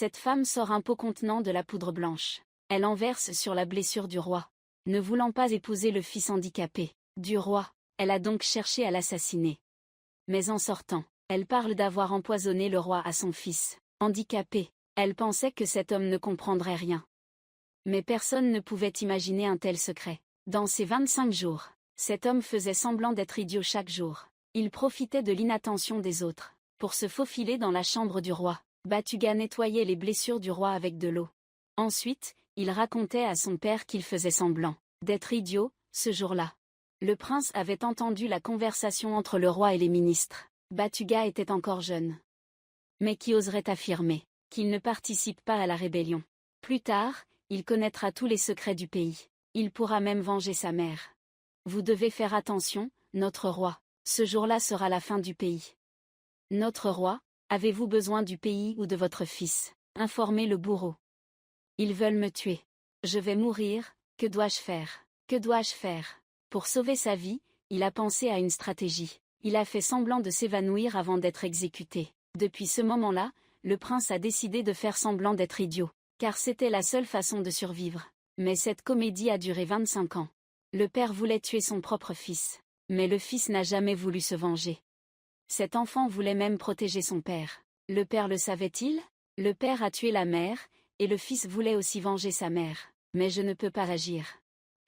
Cette femme sort un pot contenant de la poudre blanche. Elle en verse sur la blessure du roi. Ne voulant pas épouser le fils handicapé du roi, elle a donc cherché à l'assassiner. Mais en sortant, elle parle d'avoir empoisonné le roi à son fils handicapé. Elle pensait que cet homme ne comprendrait rien. Mais personne ne pouvait imaginer un tel secret. Dans ces 25 jours, cet homme faisait semblant d'être idiot chaque jour. Il profitait de l'inattention des autres pour se faufiler dans la chambre du roi. Batuga nettoyait les blessures du roi avec de l'eau. Ensuite, il racontait à son père qu'il faisait semblant d'être idiot, ce jour-là. Le prince avait entendu la conversation entre le roi et les ministres. Batuga était encore jeune. Mais qui oserait affirmer qu'il ne participe pas à la rébellion? Plus tard, il connaîtra tous les secrets du pays. Il pourra même venger sa mère. Vous devez faire attention, notre roi. Ce jour-là sera la fin du pays. Notre roi, avez-vous besoin du pays ou de votre fils? Informez le bourreau. Ils veulent me tuer. Je vais mourir, que dois-je faire? Que dois-je faire? Pour sauver sa vie, il a pensé à une stratégie. Il a fait semblant de s'évanouir avant d'être exécuté. Depuis ce moment-là, le prince a décidé de faire semblant d'être idiot, car c'était la seule façon de survivre. Mais cette comédie a duré 25 ans. Le père voulait tuer son propre fils, mais le fils n'a jamais voulu se venger. Cet enfant voulait même protéger son père. Le père le savait-il? Le père a tué la mère, et le fils voulait aussi venger sa mère. Mais je ne peux pas agir.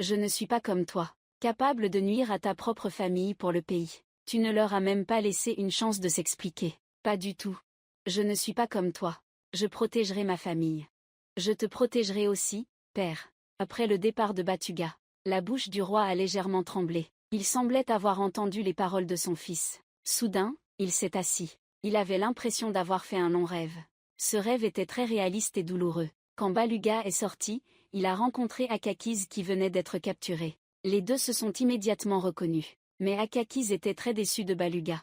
Je ne suis pas comme toi, capable de nuire à ta propre famille pour le pays. Tu ne leur as même pas laissé une chance de s'expliquer. Pas du tout. Je ne suis pas comme toi. Je protégerai ma famille. Je te protégerai aussi, père. Après le départ de Batuga, la bouche du roi a légèrement tremblé. Il semblait avoir entendu les paroles de son fils. Soudain, il s'est assis. Il avait l'impression d'avoir fait un long rêve. Ce rêve était très réaliste et douloureux. Quand Baluga est sorti, il a rencontré Akakis qui venait d'être capturé. Les deux se sont immédiatement reconnus. Mais Akakis était très déçu de Baluga.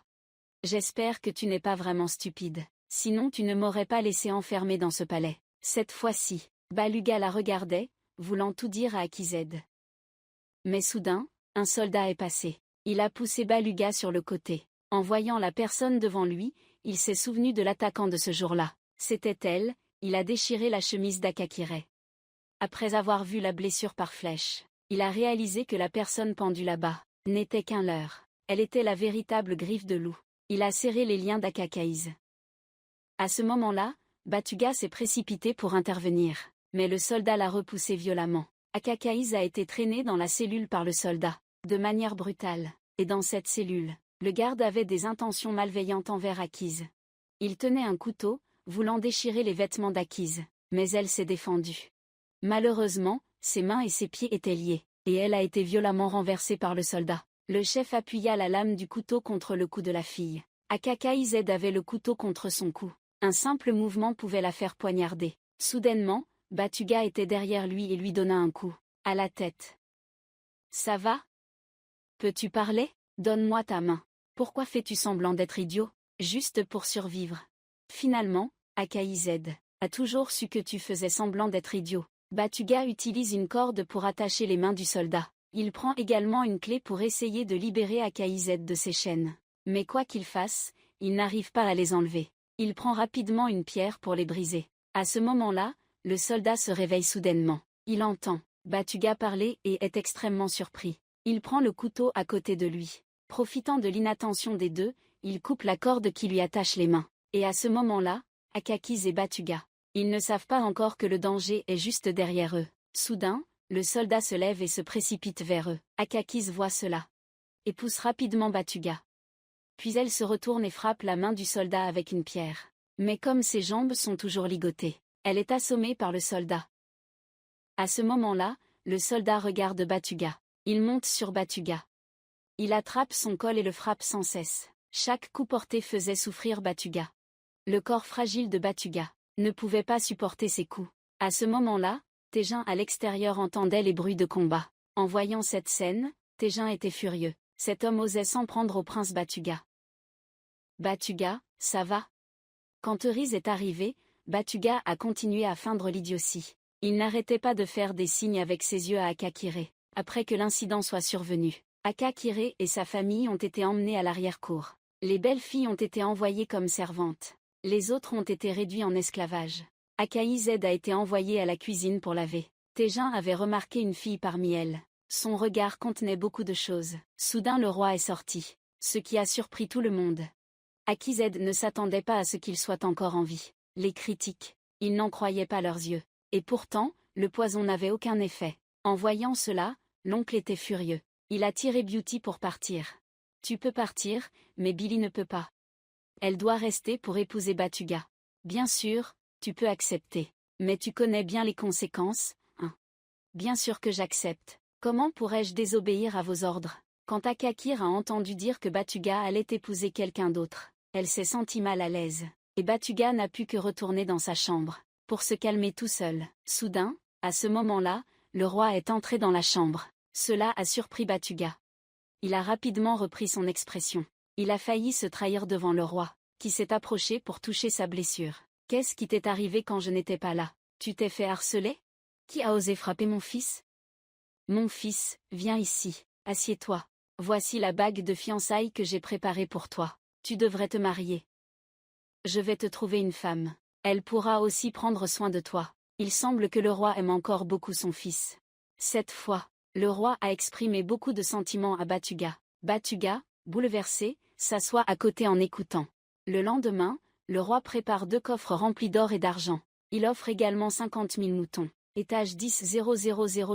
J'espère que tu n'es pas vraiment stupide. Sinon tu ne m'aurais pas laissé enfermer dans ce palais. Cette fois-ci, Baluga la regardait, voulant tout dire à Akized. Mais soudain, un soldat est passé. Il a poussé Baluga sur le côté. En voyant la personne devant lui, il s'est souvenu de l'attaquant de ce jour-là. C'était elle, il a déchiré la chemise d'Akakire. Après avoir vu la blessure par flèche, il a réalisé que la personne pendue là-bas n'était qu'un leurre. Elle était la véritable griffe de loup. Il a serré les liens d'Akakaïs. À ce moment-là, Batuga s'est précipité pour intervenir, mais le soldat l'a repoussé violemment. Akakaïs a été traîné dans la cellule par le soldat, de manière brutale, et dans cette cellule, le garde avait des intentions malveillantes envers Akiz. Il tenait un couteau, voulant déchirer les vêtements d'Akiz, mais elle s'est défendue. Malheureusement, ses mains et ses pieds étaient liés, et elle a été violemment renversée par le soldat. Le chef appuya la lame du couteau contre le cou de la fille. Akakaïs avait le couteau contre son cou. Un simple mouvement pouvait la faire poignarder. Soudainement, Batuga était derrière lui et lui donna un coup à la tête. Ça va? Peux-tu parler? Donne-moi ta main. Pourquoi fais-tu semblant d'être idiot? Juste pour survivre. Finalement, Akakaïs a toujours su que tu faisais semblant d'être idiot. Batuga utilise une corde pour attacher les mains du soldat. Il prend également une clé pour essayer de libérer Akakaïs de ses chaînes. Mais quoi qu'il fasse, il n'arrive pas à les enlever. Il prend rapidement une pierre pour les briser. À ce moment-là, le soldat se réveille soudainement. Il entend Batuga parler et est extrêmement surpris. Il prend le couteau à côté de lui. Profitant de l'inattention des deux, il coupe la corde qui lui attache les mains. Et à ce moment-là, Akakaïs et Batuga, ils ne savent pas encore que le danger est juste derrière eux. Soudain, le soldat se lève et se précipite vers eux. Akakaïs voit cela et pousse rapidement Batuga. Puis elle se retourne et frappe la main du soldat avec une pierre. Mais comme ses jambes sont toujours ligotées, elle est assommée par le soldat. À ce moment-là, le soldat regarde Batuga. Il monte sur Batuga. Il attrape son col et le frappe sans cesse. Chaque coup porté faisait souffrir Batuga. Le corps fragile de Batuga ne pouvait pas supporter ces coups. À ce moment-là, Tégin à l'extérieur entendait les bruits de combat. En voyant cette scène, Tégin était furieux. Cet homme osait s'en prendre au prince Batuga. Batuga, ça va? Quand Euryse est arrivé, Batuga a continué à feindre l'idiotie. Il n'arrêtait pas de faire des signes avec ses yeux à Akakire. Après que l'incident soit survenu, Akakire et sa famille ont été emmenés à l'arrière-cour. Les belles filles ont été envoyées comme servantes. Les autres ont été réduits en esclavage. Akized a été envoyée à la cuisine pour laver. Tejin avait remarqué une fille parmi elles. Son regard contenait beaucoup de choses. Soudain le roi est sorti, ce qui a surpris tout le monde. Akized ne s'attendait pas à ce qu'il soit encore en vie. Les critiques, ils n'en croyaient pas leurs yeux. Et pourtant, le poison n'avait aucun effet. En voyant cela, l'oncle était furieux. Il a tiré Beauty pour partir. Tu peux partir, mais Billy ne peut pas. Elle doit rester pour épouser Batuga. Bien sûr, tu peux accepter. Mais tu connais bien les conséquences, hein? Bien sûr que j'accepte. Comment pourrais-je désobéir à vos ordres? Quand Akakir a entendu dire que Batuga allait épouser quelqu'un d'autre, elle s'est sentie mal à l'aise. Et Batuga n'a pu que retourner dans sa chambre, pour se calmer tout seul. Soudain, à ce moment-là, le roi est entré dans la chambre. Cela a surpris Batuga. Il a rapidement repris son expression. Il a failli se trahir devant le roi, qui s'est approché pour toucher sa blessure. Qu'est-ce qui t'est arrivé quand je n'étais pas là? Tu t'es fait harceler? Qui a osé frapper mon fils? Mon fils, viens ici, assieds-toi. Voici la bague de fiançailles que j'ai préparée pour toi. Tu devrais te marier. Je vais te trouver une femme. Elle pourra aussi prendre soin de toi. Il semble que le roi aime encore beaucoup son fils. Cette fois, le roi a exprimé beaucoup de sentiments à Batuga. Batuga, bouleversé, s'assoit à côté en écoutant. Le lendemain, le roi prépare 2 coffres remplis d'or et d'argent. Il offre également 50 000 moutons. Étage 10 000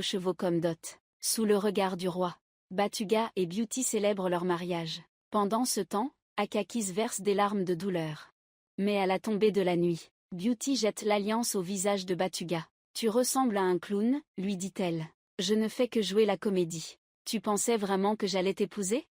chevaux comme dot. Sous le regard du roi, Batuga et Beauty célèbrent leur mariage. Pendant ce temps, Akakis verse des larmes de douleur. Mais à la tombée de la nuit, Beauty jette l'alliance au visage de Batuga. Tu ressembles à un clown, lui dit-elle. Je ne fais que jouer la comédie. Tu pensais vraiment que j'allais t'épouser?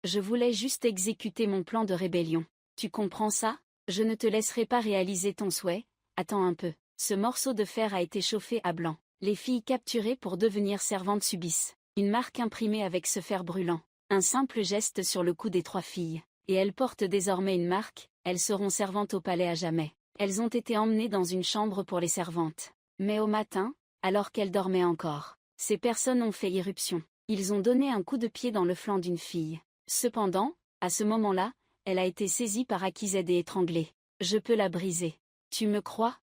Je voulais juste exécuter mon plan de rébellion. Tu comprends ça? Je ne te laisserai pas réaliser ton souhait. Attends un peu. Ce morceau de fer a été chauffé à blanc. Les filles capturées pour devenir servantes subissent une marque imprimée avec ce fer brûlant. Un simple geste sur le cou des 3 filles. Et elles portent désormais une marque, elles seront servantes au palais à jamais. Elles ont été emmenées dans une chambre pour les servantes. Mais au matin, alors qu'elles dormaient encore, ces personnes ont fait irruption. Ils ont donné un coup de pied dans le flanc d'une fille. Cependant, à ce moment-là, elle a été saisie par Akized et étranglée. Je peux la briser. Tu me crois?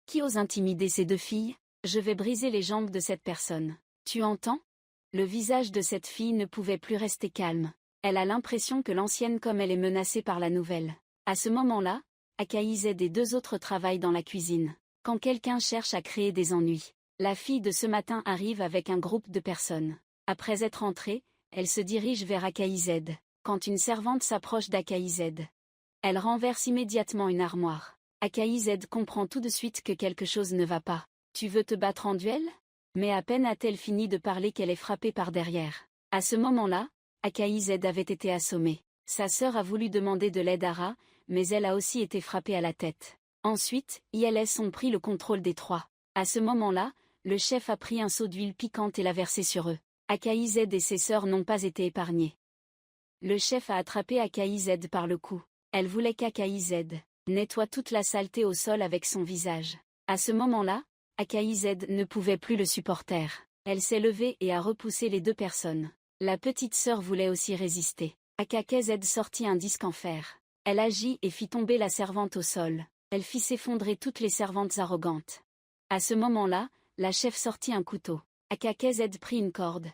Qui ose intimider ces 2 filles? Je vais briser les jambes de cette personne. Tu entends? Le visage de cette fille ne pouvait plus rester calme. Elle a l'impression que l'ancienne comme elle est menacée par la nouvelle. À ce moment-là, Akized et 2 autres travaillent dans la cuisine. Quand quelqu'un cherche à créer des ennuis, la fille de ce matin arrive avec un groupe de personnes. Après être entrée, elle se dirige vers Akized. Quand une servante s'approche d'Akized, elle renverse immédiatement une armoire. Akized comprend tout de suite que quelque chose ne va pas. Tu veux te battre en duel? Mais à peine a-t-elle fini de parler qu'elle est frappée par derrière. À ce moment-là, Akized avait été assommée. Sa sœur a voulu demander de l'aide à Ra, mais elle a aussi été frappée à la tête. Ensuite, ILS ont pris le contrôle des 3. À ce moment-là, le chef a pris un seau d'huile piquante et l'a versé sur eux. Akized et ses sœurs n'ont pas été épargnées. Le chef a attrapé Akized par le cou. Elle voulait qu'Akized nettoie toute la saleté au sol avec son visage. À ce moment-là, Akized ne pouvait plus le supporter. Elle s'est levée et a repoussé les 2 personnes. La petite sœur voulait aussi résister. Akized sortit un disque en fer. Elle agit et fit tomber la servante au sol. Elle fit s'effondrer toutes les servantes arrogantes. À ce moment-là, la chef sortit un couteau. Akized prit une corde.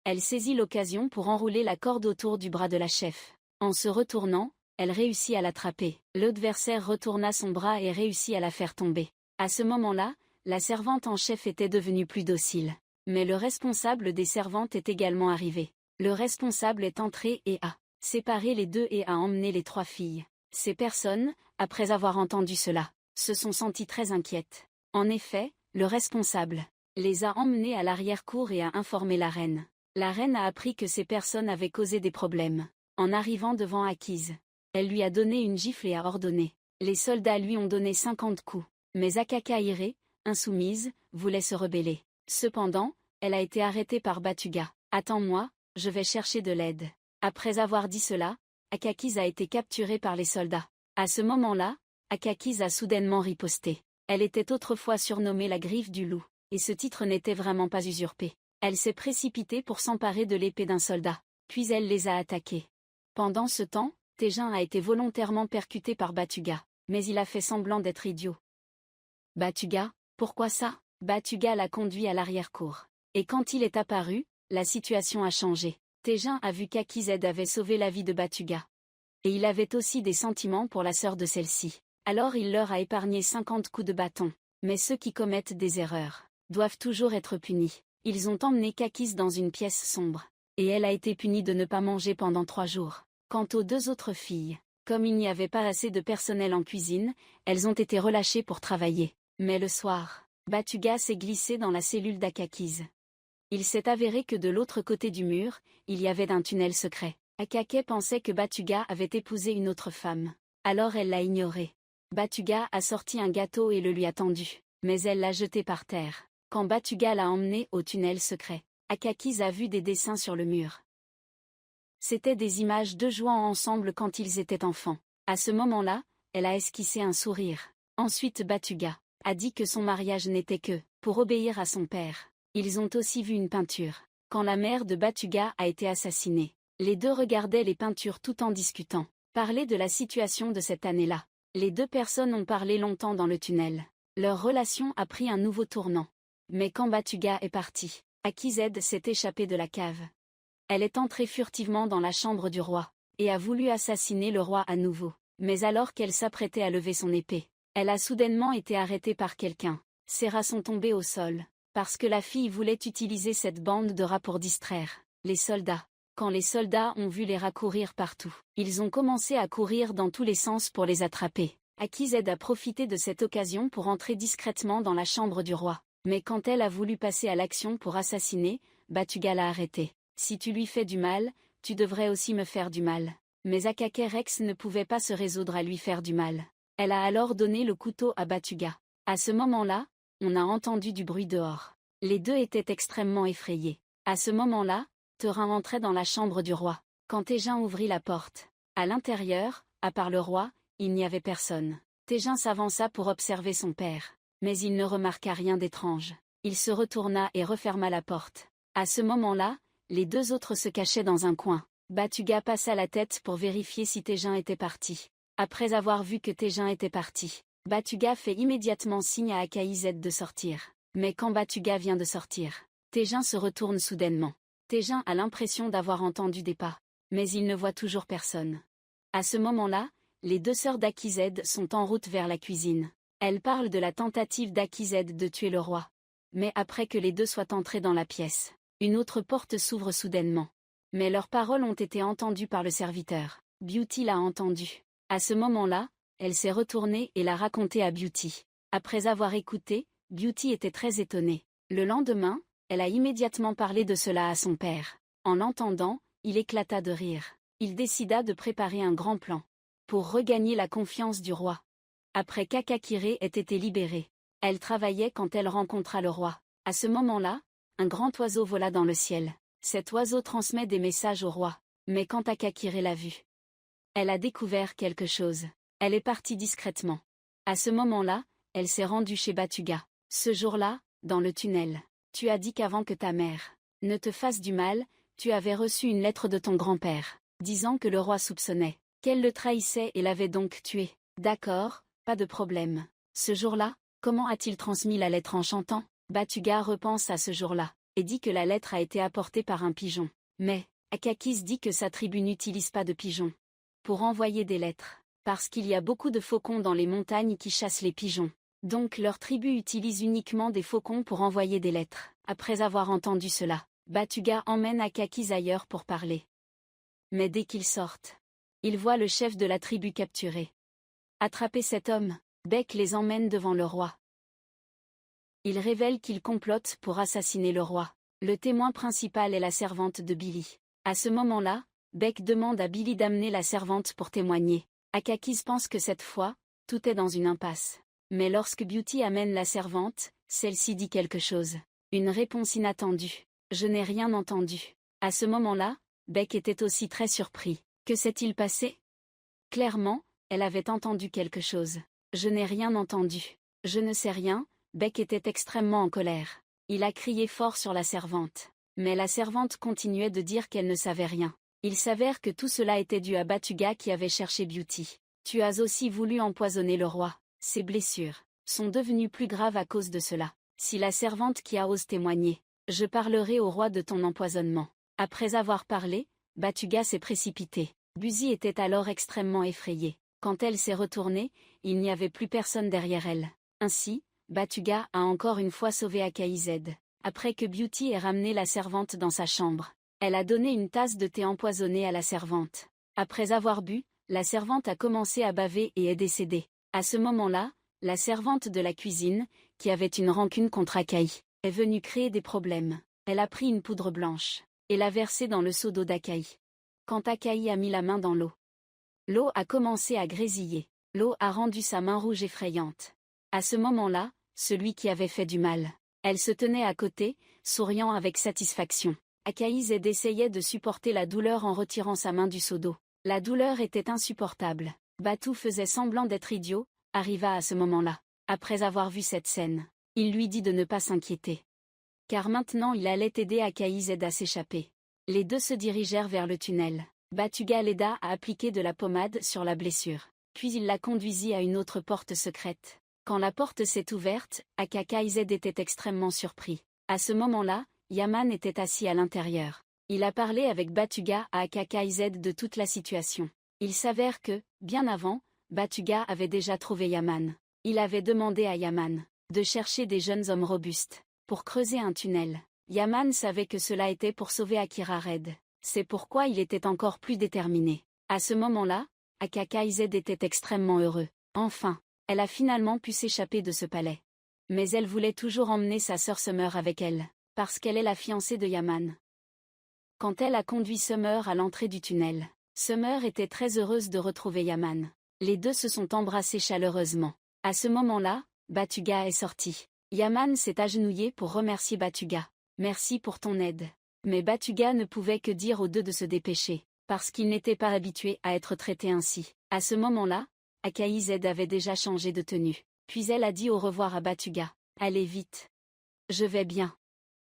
Elle saisit l'occasion pour enrouler la corde autour du bras de la chef. En se retournant, elle réussit à l'attraper. L'adversaire retourna son bras et réussit à la faire tomber. À ce moment-là, la servante en chef était devenue plus docile. Mais le responsable des servantes est également arrivé. Le responsable est entré et a séparé les 2 et a emmené les 3 filles. Ces personnes, après avoir entendu cela, se sont senties très inquiètes. En effet, le responsable les a emmenées à l'arrière-cour et a informé la reine. La reine a appris que ces personnes avaient causé des problèmes. En arrivant devant Akiz, elle lui a donné une gifle et a ordonné. Les soldats lui ont donné 50 coups. Mais Akakaire, insoumise, voulait se rebeller. Cependant, elle a été arrêtée par Batuga. Attends-moi, je vais chercher de l'aide. Après avoir dit cela, Akakiz a été capturée par les soldats. À ce moment-là, Akakiz a soudainement riposté. Elle était autrefois surnommée la griffe du loup, et ce titre n'était vraiment pas usurpé. Elle s'est précipitée pour s'emparer de l'épée d'un soldat, puis elle les a attaqués. Pendant ce temps, Tejin a été volontairement percuté par Batuga, mais il a fait semblant d'être idiot. Batuga, pourquoi ça? Batuga l'a conduit à l'arrière-cour. Et quand il est apparu, la situation a changé. Tejin a vu qu'Akized avait sauvé la vie de Batuga. Et il avait aussi des sentiments pour la sœur de celle-ci. Alors il leur a épargné 50 coups de bâton. Mais ceux qui commettent des erreurs doivent toujours être punis. Ils ont emmené Kakis dans une pièce sombre. Et elle a été punie de ne pas manger pendant 3 jours. Quant aux 2 autres filles, comme il n'y avait pas assez de personnel en cuisine, elles ont été relâchées pour travailler. Mais le soir, Batuga s'est glissé dans la cellule d'Akakis. Il s'est avéré que de l'autre côté du mur, il y avait un tunnel secret. Akake pensait que Batuga avait épousé une autre femme. Alors elle l'a ignoré. Batuga a sorti un gâteau et le lui a tendu, mais elle l'a jeté par terre. Quand Batuga l'a emmené au tunnel secret, Akakis a vu des dessins sur le mur. C'étaient des images d'eux jouant ensemble quand ils étaient enfants. À ce moment-là, elle a esquissé un sourire. Ensuite Batuga a dit que son mariage n'était que pour obéir à son père. Ils ont aussi vu une peinture. Quand la mère de Batuga a été assassinée, les deux regardaient les peintures tout en discutant. Parler de la situation de cette année-là. Les 2 personnes ont parlé longtemps dans le tunnel. Leur relation a pris un nouveau tournant. Mais quand Batuga est parti, Akized s'est échappée de la cave. Elle est entrée furtivement dans la chambre du roi, et a voulu assassiner le roi à nouveau. Mais alors qu'elle s'apprêtait à lever son épée, elle a soudainement été arrêtée par quelqu'un. Ses rats sont tombés au sol, parce que la fille voulait utiliser cette bande de rats pour distraire les soldats. Quand les soldats ont vu les rats courir partout, ils ont commencé à courir dans tous les sens pour les attraper. Akized a profité de cette occasion pour entrer discrètement dans la chambre du roi. Mais quand elle a voulu passer à l'action pour assassiner, Batuga l'a arrêtée. Si tu lui fais du mal, tu devrais aussi me faire du mal. Mais Akake Rex ne pouvait pas se résoudre à lui faire du mal. Elle a alors donné le couteau à Batuga. À ce moment-là, on a entendu du bruit dehors. Les 2 étaient extrêmement effrayés. À ce moment-là, Teurin entrait dans la chambre du roi. Quand Tejin ouvrit la porte, à l'intérieur, à part le roi, il n'y avait personne. Tejin s'avança pour observer son père. Mais il ne remarqua rien d'étrange. Il se retourna et referma la porte. À ce moment-là, les 2 autres se cachaient dans un coin. Batuga passa la tête pour vérifier si Tejin était parti. Après avoir vu que Tejin était parti, Batuga fait immédiatement signe à Akized de sortir. Mais quand Batuga vient de sortir, Tejin se retourne soudainement. Tejin a l'impression d'avoir entendu des pas, mais il ne voit toujours personne. À ce moment-là, les 2 sœurs d'Akized sont en route vers la cuisine. Elles parlent de la tentative d'Akized de tuer le roi. Mais après que les 2 soient entrés dans la pièce, une autre porte s'ouvre soudainement. Mais leurs paroles ont été entendues par le serviteur. Beauty l'a entendu. À ce moment-là, elle s'est retournée et l'a raconté à Beauty. Après avoir écouté, Beauty était très étonnée. Le lendemain, elle a immédiatement parlé de cela à son père. En l'entendant, il éclata de rire. Il décida de préparer un grand plan pour regagner la confiance du roi. Après qu'Akakire ait été libérée, elle travaillait quand elle rencontra le roi. À ce moment-là, un grand oiseau vola dans le ciel. Cet oiseau transmet des messages au roi. Mais quand Akakire l'a vu, elle a découvert quelque chose. Elle est partie discrètement. À ce moment-là, elle s'est rendue chez Batuga. Ce jour-là, dans le tunnel, tu as dit qu'avant que ta mère ne te fasse du mal, tu avais reçu une lettre de ton grand-père, disant que le roi soupçonnait qu'elle le trahissait et l'avait donc tué. D'accord, pas de problème. Ce jour-là, comment a-t-il transmis la lettre en chantant? Batuga repense à ce jour-là, et dit que la lettre a été apportée par un pigeon. Mais, Akakis dit que sa tribu n'utilise pas de pigeons pour envoyer des lettres, parce qu'il y a beaucoup de faucons dans les montagnes qui chassent les pigeons. Donc leur tribu utilise uniquement des faucons pour envoyer des lettres. Après avoir entendu cela, Batuga emmène Akakis ailleurs pour parler. Mais dès qu'ils sortent, ils voient le chef de la tribu capturé. Attraper cet homme, Beck les emmène devant le roi. Il révèle qu'il complote pour assassiner le roi. Le témoin principal est la servante de Billy. À ce moment-là, Beck demande à Billy d'amener la servante pour témoigner. Akakis pense que cette fois, tout est dans une impasse. Mais lorsque Beauty amène la servante, celle-ci dit quelque chose. Une réponse inattendue. Je n'ai rien entendu. À ce moment-là, Beck était aussi très surpris. Que s'est-il passé? Clairement, elle avait entendu quelque chose. Je n'ai rien entendu. Je ne sais rien. Beck était extrêmement en colère. Il a crié fort sur la servante. Mais la servante continuait de dire qu'elle ne savait rien. Il s'avère que tout cela était dû à Batuga qui avait cherché Beauty. Tu as aussi voulu empoisonner le roi. Ses blessures sont devenues plus graves à cause de cela. Si la servante qui a ose témoigner, je parlerai au roi de ton empoisonnement. Après avoir parlé, Batuga s'est précipitée. Buzi était alors extrêmement effrayée. Quand elle s'est retournée, il n'y avait plus personne derrière elle. Ainsi, Batuga a encore une fois sauvé Akaïzed. Après que Beauty ait ramené la servante dans sa chambre, elle a donné une tasse de thé empoisonné à la servante. Après avoir bu, la servante a commencé à baver et est décédée. À ce moment-là, la servante de la cuisine, qui avait une rancune contre Akaï, est venue créer des problèmes. Elle a pris une poudre blanche et l'a versée dans le seau d'eau d'Akaï. Quand Akaï a mis la main dans l'eau, l'eau a commencé à grésiller. L'eau a rendu sa main rouge effrayante. À ce moment-là, celui qui avait fait du mal, elle se tenait à côté, souriant avec satisfaction. Akaïzed essayait de supporter la douleur en retirant sa main du seau d'eau. La douleur était insupportable. Batu faisait semblant d'être idiot, arriva à ce moment-là. Après avoir vu cette scène, il lui dit de ne pas s'inquiéter. Car maintenant il allait aider Akaïzed à s'échapper. Les deux se dirigèrent vers le tunnel. Batuga l'aida à appliquer de la pommade sur la blessure. Puis il la conduisit à une autre porte secrète. Quand la porte s'est ouverte, Akaïzed était extrêmement surpris. À ce moment-là, Yaman était assis à l'intérieur. Il a parlé avec Batuga à Akaïzed de toute la situation. Il s'avère que, bien avant, Batuga avait déjà trouvé Yaman. Il avait demandé à Yaman de chercher des jeunes hommes robustes pour creuser un tunnel. Yaman savait que cela était pour sauver Akira Red. C'est pourquoi il était encore plus déterminé. À ce moment-là, Akaïzed était extrêmement heureux. Enfin, elle a finalement pu s'échapper de ce palais. Mais elle voulait toujours emmener sa sœur Summer avec elle, parce qu'elle est la fiancée de Yaman. Quand elle a conduit Summer à l'entrée du tunnel, Summer était très heureuse de retrouver Yaman. Les deux se sont embrassés chaleureusement. À ce moment-là, Batuga est sorti. Yaman s'est agenouillé pour remercier Batuga. Merci pour ton aide. Mais Batuga ne pouvait que dire aux deux de se dépêcher, parce qu'il n'était pas habitué à être traité ainsi. À ce moment-là, Akaïzed avait déjà changé de tenue. Puis elle a dit au revoir à Batuga. Allez vite. Je vais bien.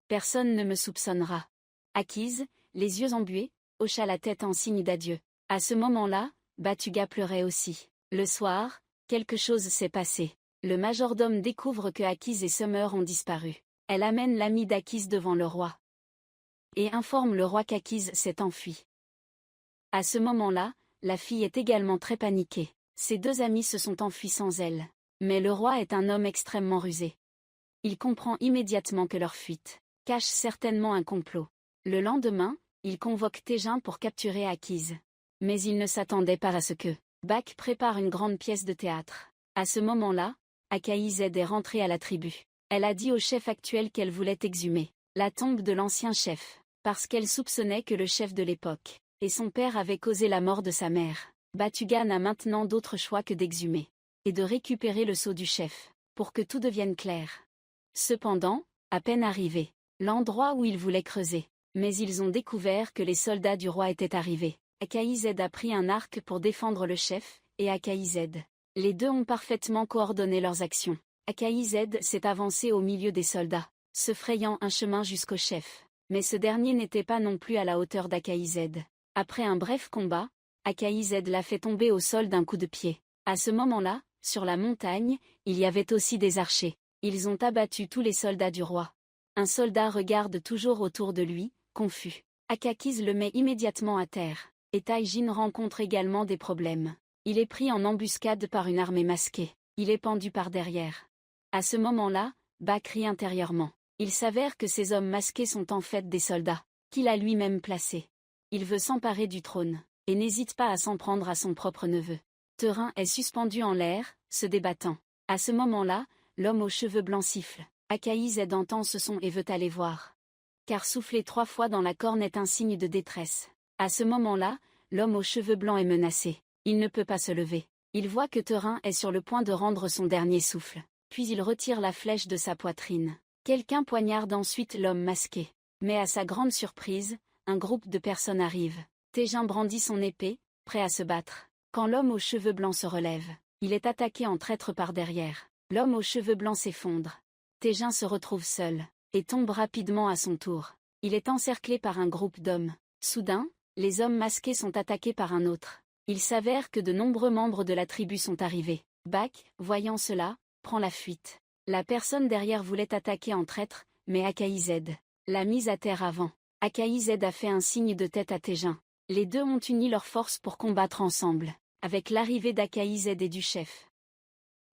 Personne ne me soupçonnera. Akiz, les yeux embués, hocha la tête en signe d'adieu. À ce moment-là, Batuga pleurait aussi. Le soir, quelque chose s'est passé. Le majordome découvre que Akiz et Summer ont disparu. Elle amène l'ami d'Akiz devant le roi et informe le roi qu'Akiz s'est enfui. À ce moment-là, la fille est également très paniquée. Ses deux amis se sont enfuis sans elle. Mais le roi est un homme extrêmement rusé. Il comprend immédiatement que leur fuite cache certainement un complot. Le lendemain, il convoque Tejin pour capturer Akiz. Mais il ne s'attendait pas à ce que Bak prépare une grande pièce de théâtre. À ce moment-là, Akaïzed est rentrée à la tribu. Elle a dit au chef actuel qu'elle voulait exhumer la tombe de l'ancien chef, parce qu'elle soupçonnait que le chef de l'époque et son père avaient causé la mort de sa mère. Batuga n'a maintenant d'autre choix que d'exhumer et de récupérer le sceau du chef, pour que tout devienne clair. Cependant, à peine arrivés, l'endroit où ils voulaient creuser, mais ils ont découvert que les soldats du roi étaient arrivés. Akaïzed a pris un arc pour défendre le chef, et Akaïzed. Les deux ont parfaitement coordonné leurs actions. Akaïzed s'est avancé au milieu des soldats, se frayant un chemin jusqu'au chef. Mais ce dernier n'était pas non plus à la hauteur d'Akaïzed. Après un bref combat, Akaïzed l'a fait tomber au sol d'un coup de pied. À ce moment-là, sur la montagne, il y avait aussi des archers. Ils ont abattu tous les soldats du roi. Un soldat regarde toujours autour de lui, confus. Akakiz le met immédiatement à terre. Et Taijin rencontre également des problèmes. Il est pris en embuscade par une armée masquée. Il est pendu par derrière. À ce moment-là, Ba crie intérieurement. Il s'avère que ces hommes masqués sont en fait des soldats, qu'il a lui-même placés. Il veut s'emparer du trône, et n'hésite pas à s'en prendre à son propre neveu. Teurin est suspendu en l'air, se débattant. À ce moment-là, l'homme aux cheveux blancs siffle. Akaïzed entend ce son et veut aller voir. Car souffler 3 fois dans la corne est un signe de détresse. À ce moment-là, l'homme aux cheveux blancs est menacé. Il ne peut pas se lever. Il voit que Teurin est sur le point de rendre son dernier souffle. Puis il retire la flèche de sa poitrine. Quelqu'un poignarde ensuite l'homme masqué. Mais à sa grande surprise, un groupe de personnes arrive. Tejin brandit son épée, prêt à se battre. Quand l'homme aux cheveux blancs se relève, il est attaqué en traître par derrière. L'homme aux cheveux blancs s'effondre. Tejin se retrouve seul, et tombe rapidement à son tour. Il est encerclé par un groupe d'hommes. Soudain, les hommes masqués sont attaqués par un autre. Il s'avère que de nombreux membres de la tribu sont arrivés. Bak, voyant cela, prend la fuite. La personne derrière voulait attaquer en traître, mais Akaïzed l'a mise à terre avant. Akaïzed a fait un signe de tête à Tejin. Les deux ont uni leurs forces pour combattre ensemble. Avec l'arrivée d'Akaïzed et du chef,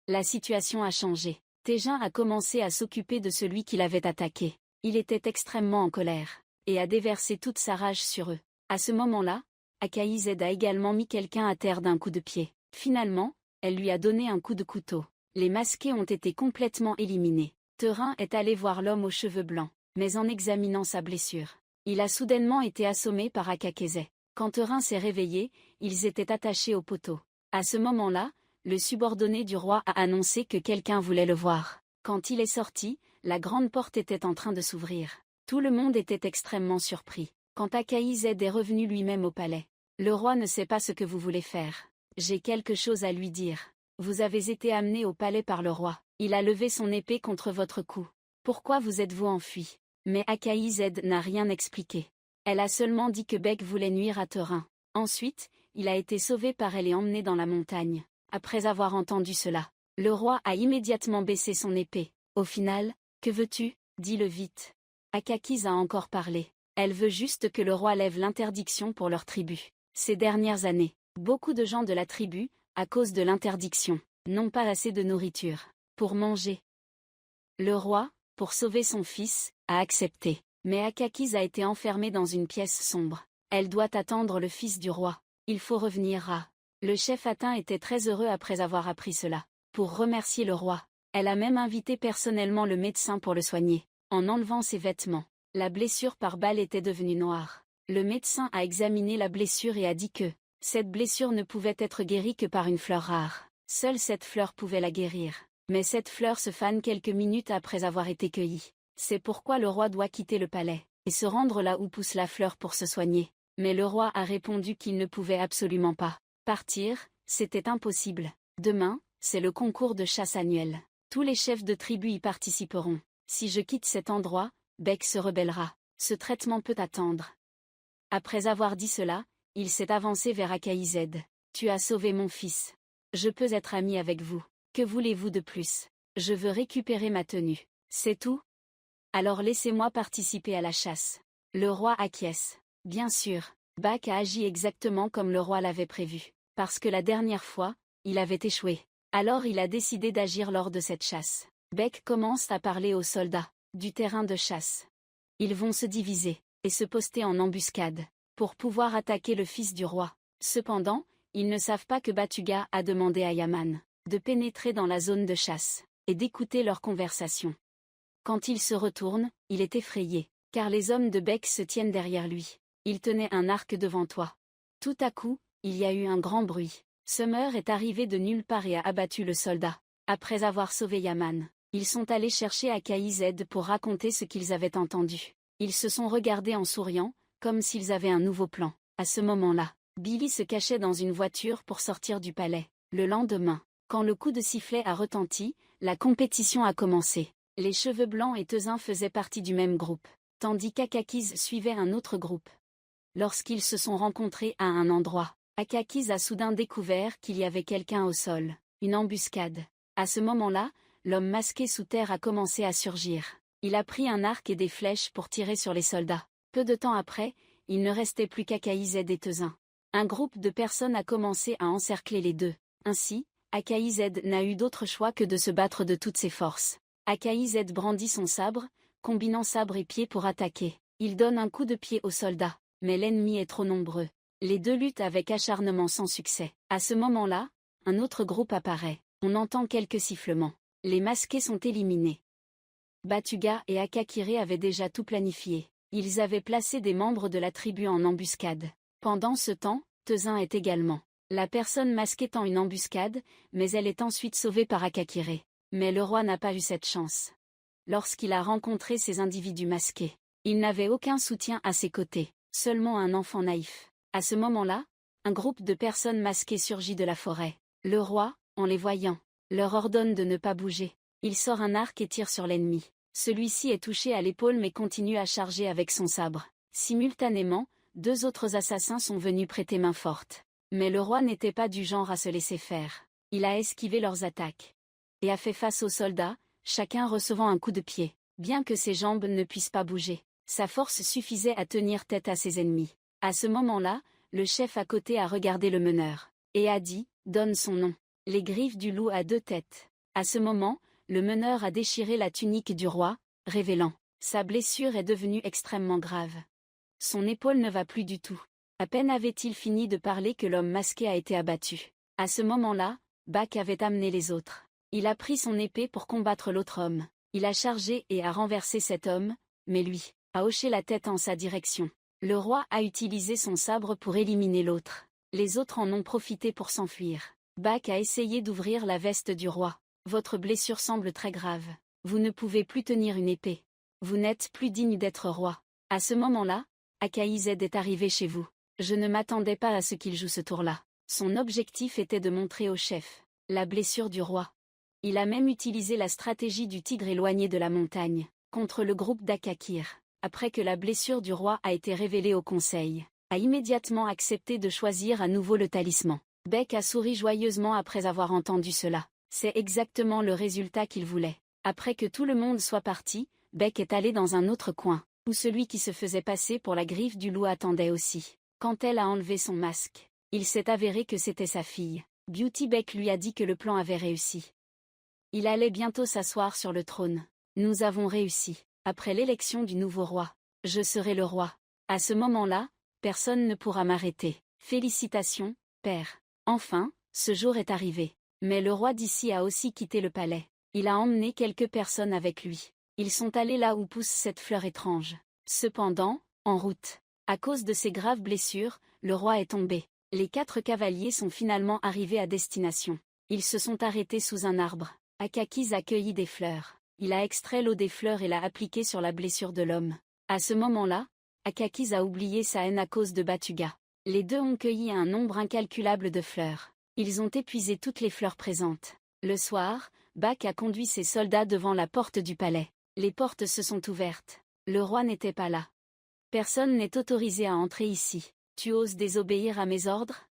la situation a changé. Tejin a commencé à s'occuper de celui qui l'avait attaqué. Il était extrêmement en colère, et a déversé toute sa rage sur eux. À ce moment-là, Akaïzed a également mis quelqu'un à terre d'un coup de pied. Finalement, elle lui a donné un coup de couteau. Les masqués ont été complètement éliminés. Terin est allé voir l'homme aux cheveux blancs, mais en examinant sa blessure, il a soudainement été assommé par Akakezé. Quand Terin s'est réveillé, ils étaient attachés au poteau. À ce moment-là, le subordonné du roi a annoncé que quelqu'un voulait le voir. Quand il est sorti, la grande porte était en train de s'ouvrir. Tout le monde était extrêmement surpris. Quand Akaïzed est revenu lui-même au palais, le roi ne sait pas ce que vous voulez faire. J'ai quelque chose à lui dire. Vous avez été amené au palais par le roi. Il a levé son épée contre votre cou. Pourquoi vous êtes-vous enfui? Mais Akaïzed n'a rien expliqué. Elle a seulement dit que Bek voulait nuire à Terin. Ensuite, il a été sauvé par elle et emmené dans la montagne. Après avoir entendu cela, le roi a immédiatement baissé son épée. Au final, que veux-tu? Dis-le vite. Akakiz a encore parlé. Elle veut juste que le roi lève l'interdiction pour leur tribu. Ces dernières années, beaucoup de gens de la tribu, à cause de l'interdiction, n'ont pas assez de nourriture pour manger. Le roi, pour sauver son fils, a accepté. Mais Akakiz a été enfermée dans une pièce sombre. Elle doit attendre le fils du roi. Il faut revenir à... Le chef atteint était très heureux après avoir appris cela. Pour remercier le roi, elle a même invité personnellement le médecin pour le soigner. En enlevant ses vêtements, la blessure par balle était devenue noire. Le médecin a examiné la blessure et a dit que cette blessure ne pouvait être guérie que par une fleur rare. Seule cette fleur pouvait la guérir. Mais cette fleur se fane quelques minutes après avoir été cueillie. C'est pourquoi le roi doit quitter le palais et se rendre là où pousse la fleur pour se soigner. Mais le roi a répondu qu'il ne pouvait absolument pas partir, c'était impossible. Demain, c'est le concours de chasse annuel. Tous les chefs de tribu y participeront. Si je quitte cet endroit, Bek se rebellera. Ce traitement peut attendre. Après avoir dit cela, il s'est avancé vers Akaïzed. Tu as sauvé mon fils. Je peux être ami avec vous. Que voulez-vous de plus? Je veux récupérer ma tenue. C'est tout? Alors laissez-moi participer à la chasse. Le roi acquiesce. Bien sûr, Bak a agi exactement comme le roi l'avait prévu. Parce que la dernière fois, il avait échoué. Alors il a décidé d'agir lors de cette chasse. Bek commence à parler aux soldats du terrain de chasse. Ils vont se diviser et se poster en embuscade pour pouvoir attaquer le fils du roi. Cependant, ils ne savent pas que Batuga a demandé à Yaman de pénétrer dans la zone de chasse et d'écouter leur conversation. Quand il se retourne, il est effrayé, car les hommes de Bek se tiennent derrière lui. Il tenait un arc devant toi. Tout à coup, il y a eu un grand bruit. Summer est arrivé de nulle part et a abattu le soldat. Après avoir sauvé Yaman, ils sont allés chercher Akaïzed pour raconter ce qu'ils avaient entendu. Ils se sont regardés en souriant, comme s'ils avaient un nouveau plan. À ce moment-là, Billy se cachait dans une voiture pour sortir du palais. Le lendemain, quand le coup de sifflet a retenti, la compétition a commencé. Les cheveux blancs et Tezin faisaient partie du même groupe, tandis qu'Akakiz suivait un autre groupe. Lorsqu'ils se sont rencontrés à un endroit, Akakiz a soudain découvert qu'il y avait quelqu'un au sol, une embuscade. À ce moment-là, l'homme masqué sous terre a commencé à surgir. Il a pris un arc et des flèches pour tirer sur les soldats. Peu de temps après, il ne restait plus qu'Akaïzed et Tezin. Un groupe de personnes a commencé à encercler les deux. Ainsi, Akaïzed n'a eu d'autre choix que de se battre de toutes ses forces. Akaïzed brandit son sabre, combinant sabre et pied pour attaquer. Il donne un coup de pied aux soldats, mais l'ennemi est trop nombreux. Les deux luttent avec acharnement sans succès. À ce moment-là, un autre groupe apparaît. On entend quelques sifflements. Les masqués sont éliminés. Batuga et Akakire avaient déjà tout planifié. Ils avaient placé des membres de la tribu en embuscade. Pendant ce temps, Tezin est également. La personne masquée tend une embuscade, mais elle est ensuite sauvée par Akakire. Mais le roi n'a pas eu cette chance. Lorsqu'il a rencontré ces individus masqués, il n'avait aucun soutien à ses côtés, seulement un enfant naïf. À ce moment-là, un groupe de personnes masquées surgit de la forêt. Le roi, en les voyant, leur ordonne de ne pas bouger. Il sort un arc et tire sur l'ennemi. Celui-ci est touché à l'épaule mais continue à charger avec son sabre. Simultanément, deux autres assassins sont venus prêter main forte. Mais le roi n'était pas du genre à se laisser faire. Il a esquivé leurs attaques. et a fait face aux soldats, chacun recevant un coup de pied. Bien que ses jambes ne puissent pas bouger, sa force suffisait à tenir tête à ses ennemis. À ce moment-là, le chef à côté a regardé le meneur, et a dit, donne son nom. Les griffes du loup à deux têtes. À ce moment, le meneur a déchiré la tunique du roi, révélant. Sa blessure est devenue extrêmement grave. Son épaule ne va plus du tout. À peine avait-il fini de parler que l'homme masqué a été abattu. À ce moment-là, Bak avait amené les autres. Il a pris son épée pour combattre l'autre homme. Il a chargé et a renversé cet homme, mais lui, a hoché la tête en sa direction. Le roi a utilisé son sabre pour éliminer l'autre. Les autres en ont profité pour s'enfuir. Bak a essayé d'ouvrir la veste du roi. Votre blessure semble très grave. Vous ne pouvez plus tenir une épée. Vous n'êtes plus digne d'être roi. À ce moment-là, Akaïzed est arrivé chez vous. Je ne m'attendais pas à ce qu'il joue ce tour-là. Son objectif était de montrer au chef la blessure du roi. Il a même utilisé la stratégie du tigre éloigné de la montagne, contre le groupe d'Akakir. Après que la blessure du roi a été révélée au conseil, a immédiatement accepté de choisir à nouveau le talisman. Bek a souri joyeusement après avoir entendu cela. C'est exactement le résultat qu'il voulait. Après que tout le monde soit parti, Bek est allé dans un autre coin, où celui qui se faisait passer pour la griffe du loup attendait aussi. Quand elle a enlevé son masque, il s'est avéré que c'était sa fille. Beauty Bek lui a dit que le plan avait réussi. Il allait bientôt s'asseoir sur le trône. Nous avons réussi. Après l'élection du nouveau roi, je serai le roi. À ce moment-là, personne ne pourra m'arrêter. Félicitations, père. Enfin, ce jour est arrivé. Mais le roi d'ici a aussi quitté le palais. Il a emmené quelques personnes avec lui. Ils sont allés là où pousse cette fleur étrange. Cependant, en route, à cause de ses graves blessures, le roi est tombé. Les 4 cavaliers sont finalement arrivés à destination. Ils se sont arrêtés sous un arbre. Akakis a cueilli des fleurs. Il a extrait l'eau des fleurs et l'a appliquée sur la blessure de l'homme. À ce moment-là, Akakis a oublié sa haine à cause de Batuga. Les deux ont cueilli un nombre incalculable de fleurs. Ils ont épuisé toutes les fleurs présentes. Le soir, Bak a conduit ses soldats devant la porte du palais. Les portes se sont ouvertes. Le roi n'était pas là. Personne n'est autorisé à entrer ici. Tu oses désobéir à mes ordres?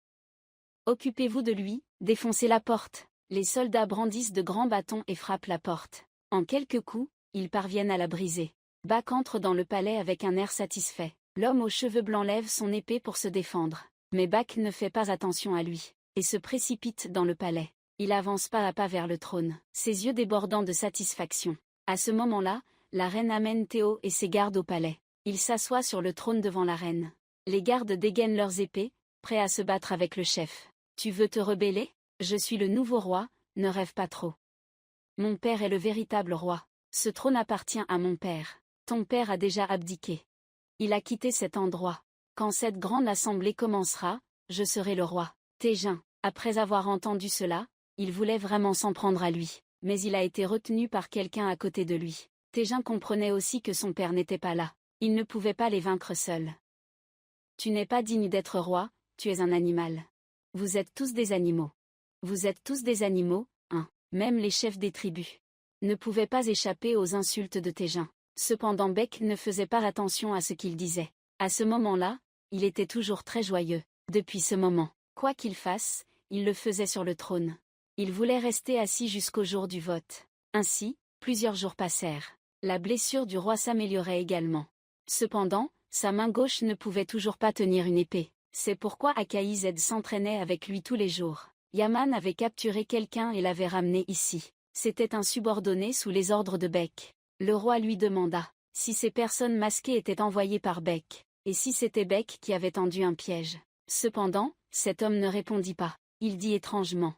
Occupez-vous de lui, défoncez la porte. Les soldats brandissent de grands bâtons et frappent la porte. En quelques coups, ils parviennent à la briser. Bak entre dans le palais avec un air satisfait. L'homme aux cheveux blancs lève son épée pour se défendre. Mais Bak ne fait pas attention à lui, et se précipite dans le palais. Il avance pas à pas vers le trône, ses yeux débordant de satisfaction. À ce moment-là, la reine amène Théo et ses gardes au palais. Il s'assoit sur le trône devant la reine. Les gardes dégainent leurs épées, prêts à se battre avec le chef. Tu veux te rebeller? Je suis le nouveau roi, ne rêve pas trop. Mon père est le véritable roi. Ce trône appartient à mon père. Ton père a déjà abdiqué. Il a quitté cet endroit. Quand cette grande assemblée commencera, je serai le roi. Tégin, après avoir entendu cela, il voulait vraiment s'en prendre à lui, mais il a été retenu par quelqu'un à côté de lui. Tégin comprenait aussi que son père n'était pas là. Il ne pouvait pas les vaincre seul. Tu n'es pas digne d'être roi, tu es un animal. Vous êtes tous des animaux. Vous êtes tous des animaux, hein. Même les chefs des tribus ne pouvaient pas échapper aux insultes de Tégin. Cependant Bek ne faisait pas attention à ce qu'il disait. À ce moment-là, il était toujours très joyeux. Depuis ce moment, quoi qu'il fasse, il le faisait sur le trône. Il voulait rester assis jusqu'au jour du vote. Ainsi, plusieurs jours passèrent. La blessure du roi s'améliorait également. Cependant, sa main gauche ne pouvait toujours pas tenir une épée. C'est pourquoi Akaïzed s'entraînait avec lui tous les jours. Yaman avait capturé quelqu'un et l'avait ramené ici. C'était un subordonné sous les ordres de Bek. Le roi lui demanda si ces personnes masquées étaient envoyées par Bek, et si c'était Bek qui avait tendu un piège. Cependant, cet homme ne répondit pas. Il dit étrangement: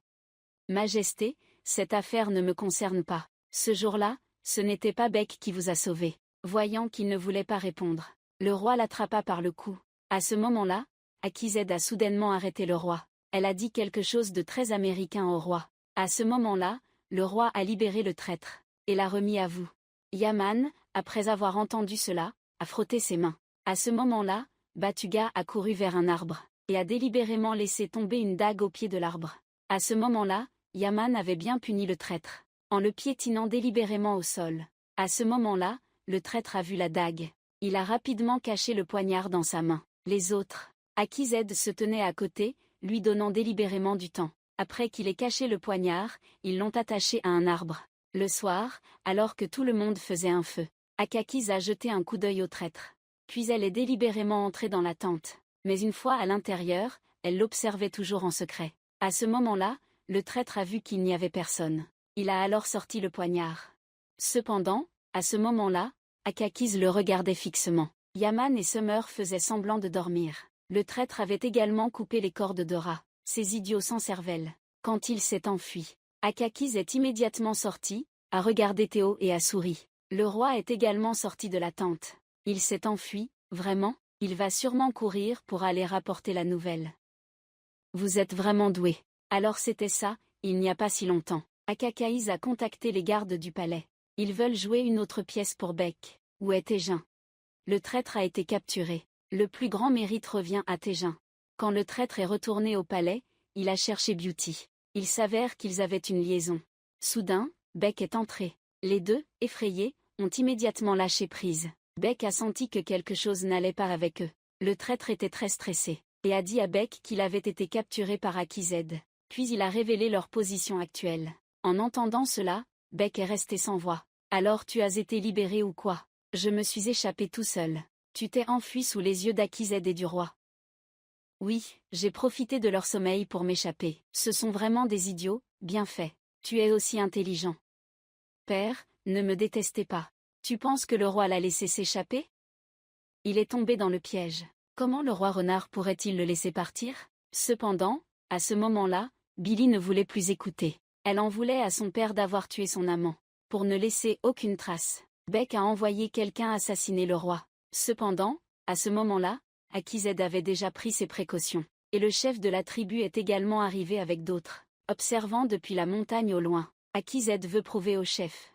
Majesté, cette affaire ne me concerne pas. Ce jour-là, ce n'était pas Bek qui vous a sauvé. Voyant qu'il ne voulait pas répondre, le roi l'attrapa par le cou. À ce moment-là, Akized a soudainement arrêté le roi. Elle a dit quelque chose de très américain au roi. À ce moment-là, le roi a libéré le traître, et l'a remis à vous. Yaman, après avoir entendu cela, a frotté ses mains. À ce moment-là, Batuga a couru vers un arbre, et a délibérément laissé tomber une dague au pied de l'arbre. À ce moment-là, Yaman avait bien puni le traître, en le piétinant délibérément au sol. À ce moment-là, le traître a vu la dague. Il a rapidement caché le poignard dans sa main. Les autres, Akized se tenaient à côté, lui donnant délibérément du temps. Après qu'il ait caché le poignard, ils l'ont attaché à un arbre. Le soir, alors que tout le monde faisait un feu, Akakis a jeté un coup d'œil au traître. Puis elle est délibérément entrée dans la tente. Mais une fois à l'intérieur, elle l'observait toujours en secret. À ce moment-là, le traître a vu qu'il n'y avait personne. Il a alors sorti le poignard. Cependant, à ce moment-là, Akakis le regardait fixement. Yaman et Summer faisaient semblant de dormir. Le traître avait également coupé les cordes de rat. Ces idiots sans cervelle. Quand il s'est enfui, Akakis est immédiatement sorti, a regardé Théo et a souri. Le roi est également sorti de la tente. Il s'est enfui, vraiment, il va sûrement courir pour aller rapporter la nouvelle. Vous êtes vraiment doué. Alors c'était ça, il n'y a pas si longtemps. Akakis a contacté les gardes du palais. Ils veulent jouer une autre pièce pour Beck. Où est Tégin? Le traître a été capturé. Le plus grand mérite revient à Tégin. Quand le traître est retourné au palais, il a cherché Beauty. Il s'avère qu'ils avaient une liaison. Soudain, Beck est entré. Les deux, effrayés, ont immédiatement lâché prise. Beck a senti que quelque chose n'allait pas avec eux. Le traître était très stressé, et a dit à Beck qu'il avait été capturé par Akized. Puis il a révélé leur position actuelle. En entendant cela, Beck est resté sans voix. Alors tu as été libéré ou quoi? Je me suis échappé tout seul. Tu t'es enfui sous les yeux d'Akized et du roi. Oui, j'ai profité de leur sommeil pour m'échapper. Ce sont vraiment des idiots, bien fait. Tu es aussi intelligent. Père, ne me détestez pas. Tu penses que le roi l'a laissé s'échapper? Il est tombé dans le piège. Comment le roi renard pourrait-il le laisser partir? Cependant, à ce moment-là, Billy ne voulait plus écouter. Elle en voulait à son père d'avoir tué son amant. Pour ne laisser aucune trace, Beck a envoyé quelqu'un assassiner le roi. Cependant, à ce moment-là, Akized avait déjà pris ses précautions. Et le chef de la tribu est également arrivé avec d'autres. Observant depuis la montagne au loin, Akized veut prouver au chef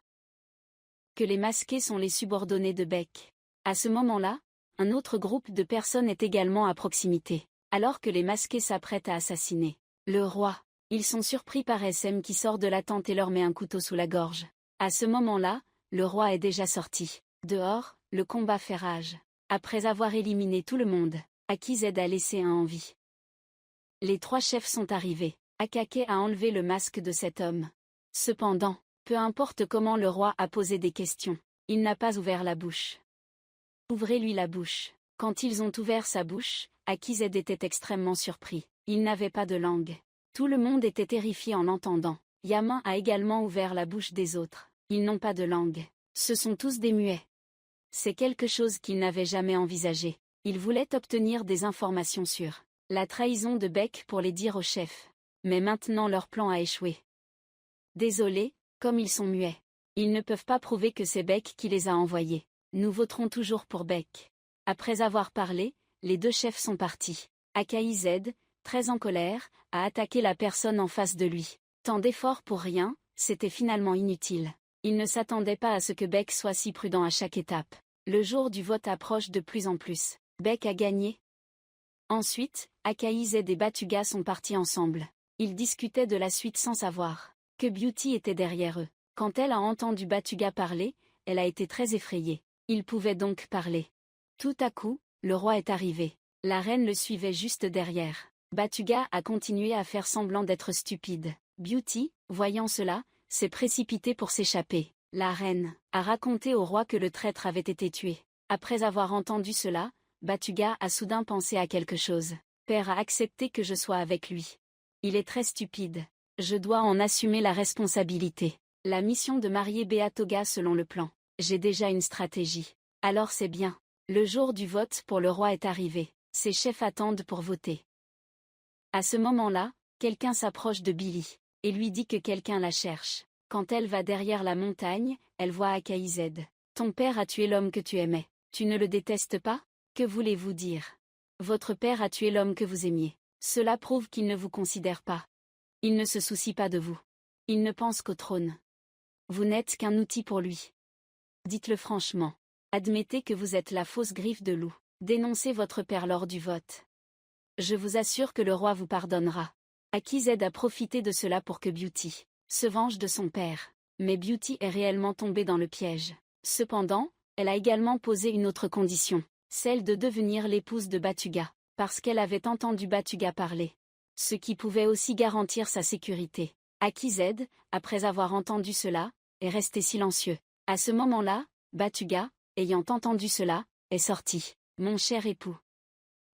que les masqués sont les subordonnés de Beck. À ce moment-là, un autre groupe de personnes est également à proximité. Alors que les masqués s'apprêtent à assassiner le roi, ils sont surpris par SM qui sort de la tente et leur met un couteau sous la gorge. À ce moment-là, le roi est déjà sorti. Dehors, le combat fait rage. Après avoir éliminé tout le monde, Akized a laissé un en vie. Les trois chefs sont arrivés. Akake a enlevé le masque de cet homme. Cependant, peu importe comment le roi a posé des questions, il n'a pas ouvert la bouche. Ouvrez-lui la bouche. Quand ils ont ouvert sa bouche, Akized était extrêmement surpris. Il n'avait pas de langue. Tout le monde était terrifié en l'entendant. Yaman a également ouvert la bouche des autres. Ils n'ont pas de langue. Ce sont tous des muets. C'est quelque chose qu'il n'avait jamais envisagé. Il voulait obtenir des informations sur la trahison de Beck pour les dire au chef. Mais maintenant leur plan a échoué. Désolé, comme ils sont muets. Ils ne peuvent pas prouver que c'est Beck qui les a envoyés. Nous voterons toujours pour Beck. Après avoir parlé, les deux chefs sont partis. Akized, très en colère, a attaqué la personne en face de lui. Tant d'efforts pour rien, c'était finalement inutile. Il ne s'attendait pas à ce que Beck soit si prudent à chaque étape. Le jour du vote approche de plus en plus. Beck a gagné. Ensuite, Akized et Batuga sont partis ensemble. Ils discutaient de la suite sans savoir que Beauty était derrière eux. Quand elle a entendu Batuga parler, elle a été très effrayée. Il pouvait donc parler. Tout à coup, le roi est arrivé. La reine le suivait juste derrière. Batuga a continué à faire semblant d'être stupide. Beauty, voyant cela, s'est précipitée pour s'échapper. La reine a raconté au roi que le traître avait été tué. Après avoir entendu cela, Batuga a soudain pensé à quelque chose. Père a accepté que je sois avec lui. Il est très stupide. Je dois en assumer la responsabilité. La mission de marier Beatoga selon le plan. J'ai déjà une stratégie. Alors c'est bien. Le jour du vote pour le roi est arrivé. Ses chefs attendent pour voter. À ce moment-là, quelqu'un s'approche de Billy et lui dit que quelqu'un la cherche. Quand elle va derrière la montagne, elle voit Akized. Ton père a tué l'homme que tu aimais. Tu ne le détestes pas? Que voulez-vous dire? Votre père a tué l'homme que vous aimiez. Cela prouve qu'il ne vous considère pas. Il ne se soucie pas de vous. Il ne pense qu'au trône. Vous n'êtes qu'un outil pour lui. Dites-le franchement. Admettez que vous êtes la fausse griffe de loup. Dénoncez votre père lors du vote. Je vous assure que le roi vous pardonnera. Akized a profité de cela pour que Beauty se venge de son père. Mais Beauty est réellement tombée dans le piège. Cependant, elle a également posé une autre condition, celle de devenir l'épouse de Batuga, parce qu'elle avait entendu Batuga parler. ce qui pouvait aussi garantir sa sécurité. Akized, après avoir entendu cela, est resté silencieux. À ce moment-là, Batuga, ayant entendu cela, est sorti. Mon cher époux.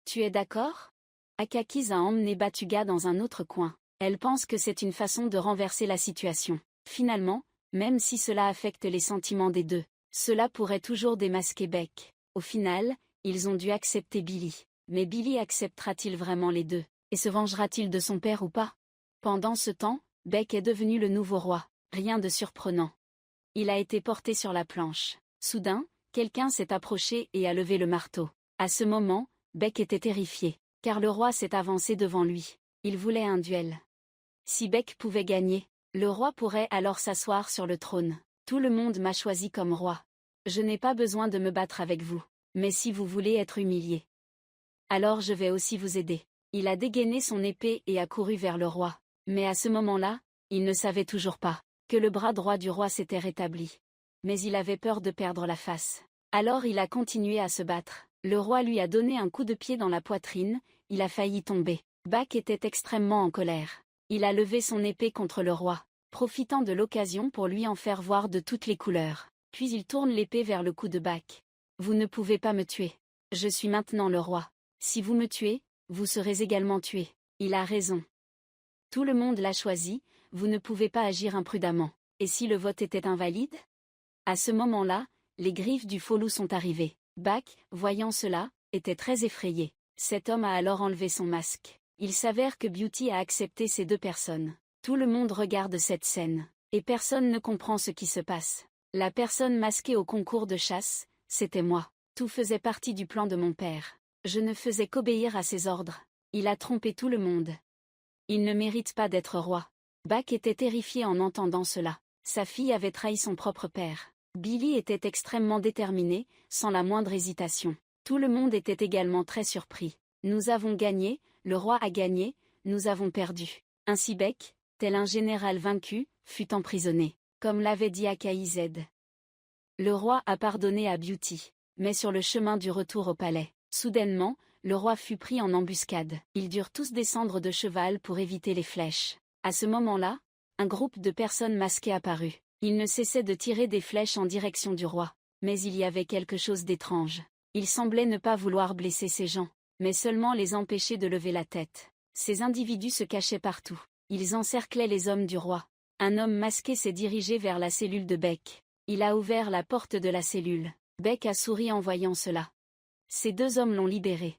Tu es d'accord? Akakiz a emmené Batuga dans un autre coin. Elle pense que c'est une façon de renverser la situation. Finalement, même si cela affecte les sentiments des deux, cela pourrait toujours démasquer Beck. Au final, ils ont dû accepter Billy. Mais Billy acceptera-t-il vraiment les deux? Et se vengera-t-il de son père ou pas? Pendant ce temps, Beck est devenu le nouveau roi. Rien de surprenant. Il a été porté sur la planche. Soudain, quelqu'un s'est approché et a levé le marteau. À ce moment, Beck était terrifié, car le roi s'est avancé devant lui. Il voulait un duel. Si Beck pouvait gagner, le roi pourrait alors s'asseoir sur le trône. Tout le monde m'a choisi comme roi. Je n'ai pas besoin de me battre avec vous. Mais si vous voulez être humilié, alors je vais aussi vous aider. Il a dégainé son épée et a couru vers le roi. Mais à ce moment-là, il ne savait toujours pas que le bras droit du roi s'était rétabli. Mais il avait peur de perdre la face. Alors il a continué à se battre. Le roi lui a donné un coup de pied dans la poitrine, il a failli tomber. Beck était extrêmement en colère. Il a levé son épée contre le roi, profitant de l'occasion pour lui en faire voir de toutes les couleurs. Puis il tourne l'épée vers le cou de Beck. Vous ne pouvez pas me tuer. Je suis maintenant le roi. Si vous me tuez, vous serez également tué. Il a raison. Tout le monde l'a choisi, vous ne pouvez pas agir imprudemment. Et si le vote était invalide? À ce moment-là, les griffes du faux loup sont arrivées. Beck, voyant cela, était très effrayé. Cet homme a alors enlevé son masque. Il s'avère que Beauty a accepté ces deux personnes. Tout le monde regarde cette scène. Et personne ne comprend ce qui se passe. La personne masquée au concours de chasse, c'était moi. Tout faisait partie du plan de mon père. Je ne faisais qu'obéir à ses ordres. Il a trompé tout le monde. Il ne mérite pas d'être roi. Beck était terrifié en entendant cela. Sa fille avait trahi son propre père. Billy était extrêmement déterminé, sans la moindre hésitation. Tout le monde était également très surpris. Nous avons gagné, le roi a gagné, nous avons perdu. Ainsi Beck, tel un général vaincu, fut emprisonné, comme l'avait dit Akized. Le roi a pardonné à Beauty, mais sur le chemin du retour au palais, soudainement, le roi fut pris en embuscade. Ils durent tous descendre de cheval pour éviter les flèches. À ce moment-là, un groupe de personnes masquées apparut. Ils ne cessaient de tirer des flèches en direction du roi. Mais il y avait quelque chose d'étrange. Ils semblaient ne pas vouloir blesser ces gens, mais seulement les empêcher de lever la tête. Ces individus se cachaient partout. Ils encerclaient les hommes du roi. Un homme masqué s'est dirigé vers la cellule de Beck. Il a ouvert la porte de la cellule. Beck a souri en voyant cela. Ces deux hommes l'ont libéré.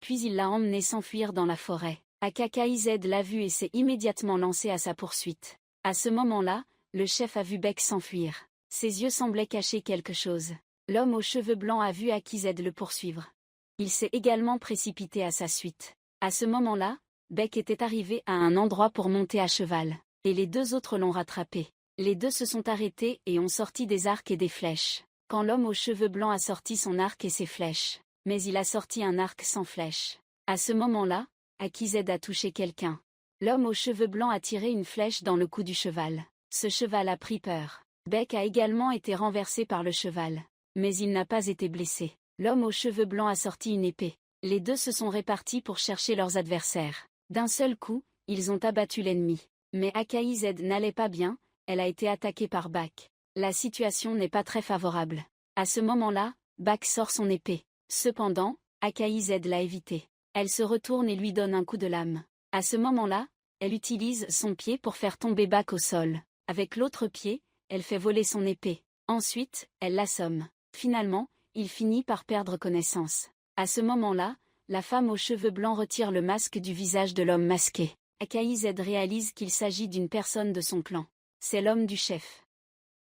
Puis il l'a emmené s'enfuir dans la forêt. Akized l'a vu et s'est immédiatement lancé à sa poursuite. À ce moment-là, le chef a vu Beck s'enfuir. Ses yeux semblaient cacher quelque chose. L'homme aux cheveux blancs a vu Akized le poursuivre. Il s'est également précipité à sa suite. À ce moment-là, Beck était arrivé à un endroit pour monter à cheval, et les deux autres l'ont rattrapé. Les deux se sont arrêtés et ont sorti des arcs et des flèches. Quand l'homme aux cheveux blancs a sorti son arc et ses flèches, mais il a sorti un arc sans flèche. À ce moment-là, Akized a touché quelqu'un. L'homme aux cheveux blancs a tiré une flèche dans le cou du cheval. Ce cheval a pris peur. Beck a également été renversé par le cheval. Mais il n'a pas été blessé. L'homme aux cheveux blancs a sorti une épée. Les deux se sont répartis pour chercher leurs adversaires. D'un seul coup, ils ont abattu l'ennemi. Mais Akized n'allait pas bien, elle a été attaquée par Beck. La situation n'est pas très favorable. À ce moment-là, Beck sort son épée. Cependant, Akized l'a évité. Elle se retourne et lui donne un coup de lame. À ce moment-là, elle utilise son pied pour faire tomber Beck au sol. Avec l'autre pied, elle fait voler son épée. Ensuite, elle l'assomme. Finalement, il finit par perdre connaissance. À ce moment-là, la femme aux cheveux blancs retire le masque du visage de l'homme masqué. Akized réalise qu'il s'agit d'une personne de son clan. C'est l'homme du chef.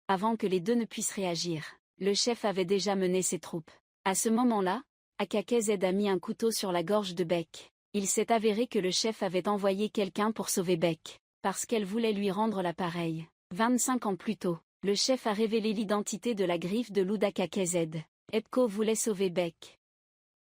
Avant que les deux ne puissent réagir, le chef avait déjà mené ses troupes. À ce moment-là, Akized a mis un couteau sur la gorge de Beck. Il s'est avéré que le chef avait envoyé quelqu'un pour sauver Beck, parce qu'elle voulait lui rendre l'appareil. 25 ans plus tôt, le chef a révélé l'identité de la griffe de loup d'Akized. Epko voulait sauver Beck.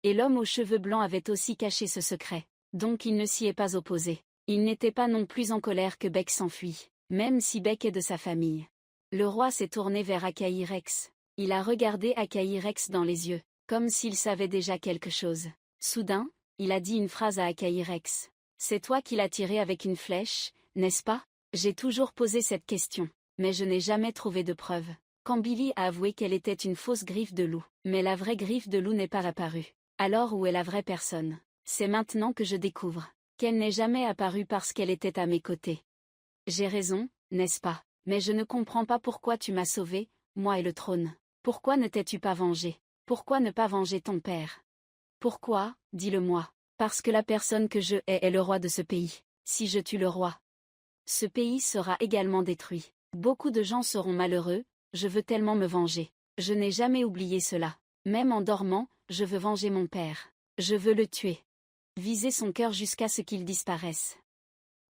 Et l'homme aux cheveux blancs avait aussi caché ce secret. Donc il ne s'y est pas opposé. Il n'était pas non plus en colère que Beck s'enfuit, même si Beck est de sa famille. Le roi s'est tourné vers Akairex. Il a regardé Akairex dans les yeux, comme s'il savait déjà quelque chose. Soudain, il a dit une phrase à Akairex. C'est toi qui l'as tiré avec une flèche, n'est-ce pas? J'ai toujours posé cette question, mais je n'ai jamais trouvé de preuve. Quand Billy a avoué qu'elle était une fausse griffe de loup, mais la vraie griffe de loup n'est pas apparue. Alors où est la vraie personne? C'est maintenant que je découvre qu'elle n'est jamais apparue parce qu'elle était à mes côtés. J'ai raison, n'est-ce pas? Mais je ne comprends pas pourquoi tu m'as sauvé, moi et le trône. Pourquoi ne t'es-tu pas vengé? Pourquoi ne pas venger ton père? Pourquoi, dis-le-moi. Parce que la personne que je hais est le roi de ce pays. Si je tue le roi, ce pays sera également détruit. Beaucoup de gens seront malheureux, je veux tellement me venger. Je n'ai jamais oublié cela. Même en dormant, je veux venger mon père. Je veux le tuer. Viser son cœur jusqu'à ce qu'il disparaisse.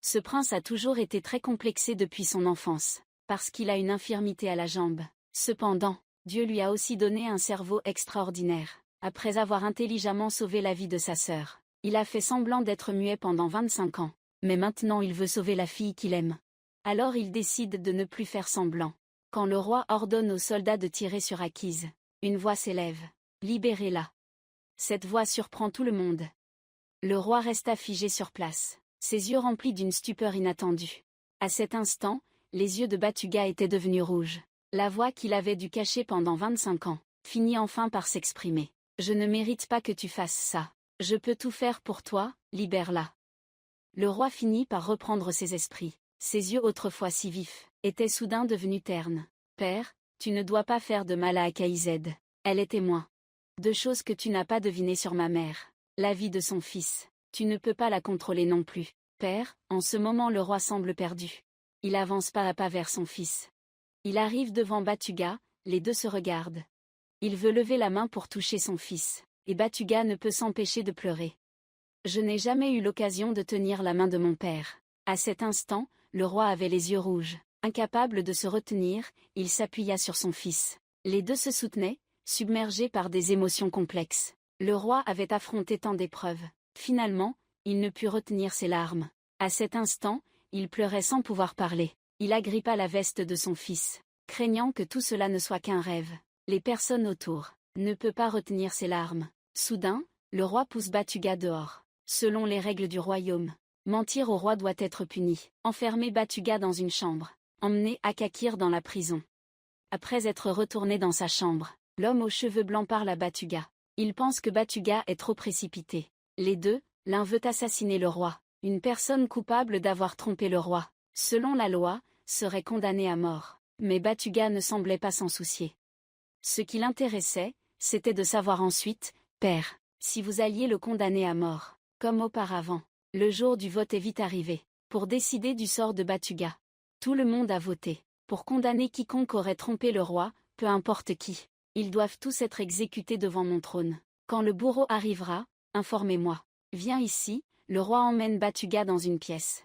Ce prince a toujours été très complexé depuis son enfance, parce qu'il a une infirmité à la jambe. Cependant, Dieu lui a aussi donné un cerveau extraordinaire. Après avoir intelligemment sauvé la vie de sa sœur, il a fait semblant d'être muet pendant 25 ans. Mais maintenant il veut sauver la fille qu'il aime. Alors il décide de ne plus faire semblant. Quand le roi ordonne aux soldats de tirer sur Akise, une voix s'élève. Libérez-la. Cette voix surprend tout le monde. Le roi resta figé sur place, ses yeux remplis d'une stupeur inattendue. À cet instant, les yeux de Batuga étaient devenus rouges. La voix qu'il avait dû cacher pendant 25 ans, finit enfin par s'exprimer. Je ne mérite pas que tu fasses ça. Je peux tout faire pour toi, libère-la. Le roi finit par reprendre ses esprits. Ses yeux autrefois si vifs, étaient soudain devenus ternes. Père, tu ne dois pas faire de mal à Akaïzed. Elle est témoin. Deux choses que tu n'as pas devinées sur ma mère. La vie de son fils. Tu ne peux pas la contrôler non plus. Père, en ce moment le roi semble perdu. Il avance pas à pas vers son fils. Il arrive devant Batuga, les deux se regardent. Il veut lever la main pour toucher son fils, et Batuga ne peut s'empêcher de pleurer. Je n'ai jamais eu l'occasion de tenir la main de mon père. À cet instant, le roi avait les yeux rouges. Incapable de se retenir, il s'appuya sur son fils. Les deux se soutenaient, submergés par des émotions complexes. Le roi avait affronté tant d'épreuves. Finalement, il ne put retenir ses larmes. À cet instant, il pleurait sans pouvoir parler. Il agrippa la veste de son fils, craignant que tout cela ne soit qu'un rêve. Les personnes autour ne peuvent pas retenir ses larmes. Soudain, le roi pousse Batuga dehors. Selon les règles du royaume, mentir au roi doit être puni. Enfermer Batuga dans une chambre. Emmener Akakir dans la prison. Après être retourné dans sa chambre, l'homme aux cheveux blancs parle à Batuga. Il pense que Batuga est trop précipité. Les deux, l'un veut assassiner le roi. Une personne coupable d'avoir trompé le roi, selon la loi, serait condamnée à mort. Mais Batuga ne semblait pas s'en soucier. Ce qui l'intéressait, c'était de savoir ensuite, père, si vous alliez le condamner à mort. Comme auparavant, le jour du vote est vite arrivé, pour décider du sort de Batuga. Tout le monde a voté, pour condamner quiconque aurait trompé le roi, peu importe qui. Ils doivent tous être exécutés devant mon trône. Quand le bourreau arrivera, informez-moi. Viens ici, le roi emmène Batuga dans une pièce.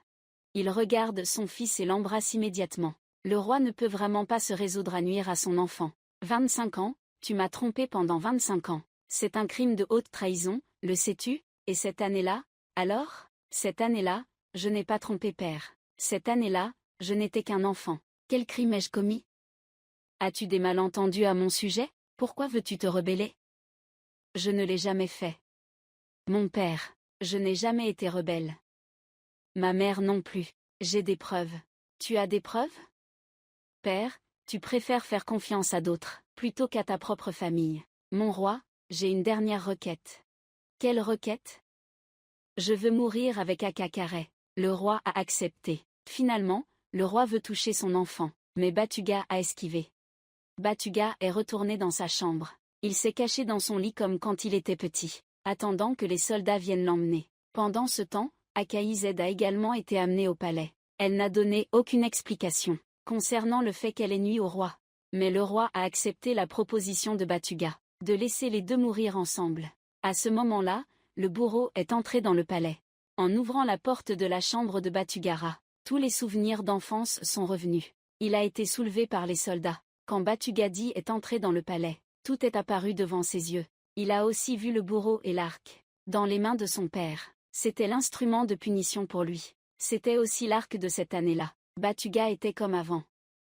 Il regarde son fils et l'embrasse immédiatement. Le roi ne peut vraiment pas se résoudre à nuire à son enfant. 25 ans, tu m'as trompé pendant 25 ans. C'est un crime de haute trahison, le sais-tu? Et cette année-là, alors? Cette année-là, je n'ai pas trompé père. Cette année-là, je n'étais qu'un enfant. Quel crime ai-je commis? As-tu des malentendus à mon sujet? Pourquoi veux-tu te rebeller? Je ne l'ai jamais fait. Mon père, je n'ai jamais été rebelle. Ma mère non plus. J'ai des preuves. Tu as des preuves? Père, tu préfères faire confiance à d'autres, plutôt qu'à ta propre famille. Mon roi, j'ai une dernière requête. Quelle requête? Je veux mourir avec Akakare. Le roi a accepté. Finalement, le roi veut toucher son enfant, mais Batuga a esquivé. Batuga est retourné dans sa chambre. Il s'est caché dans son lit comme quand il était petit, attendant que les soldats viennent l'emmener. Pendant ce temps, Akaïzed a également été amenée au palais. Elle n'a donné aucune explication concernant le fait qu'elle ait nui au roi. Mais le roi a accepté la proposition de Batuga, de laisser les deux mourir ensemble. À ce moment-là, le bourreau est entré dans le palais. En ouvrant la porte de la chambre de Batugara, tous les souvenirs d'enfance sont revenus. Il a été soulevé par les soldats. Quand Batugadi est entré dans le palais, tout est apparu devant ses yeux. Il a aussi vu le bourreau et l'arc, dans les mains de son père. C'était l'instrument de punition pour lui. C'était aussi l'arc de cette année-là. Batuga était comme avant.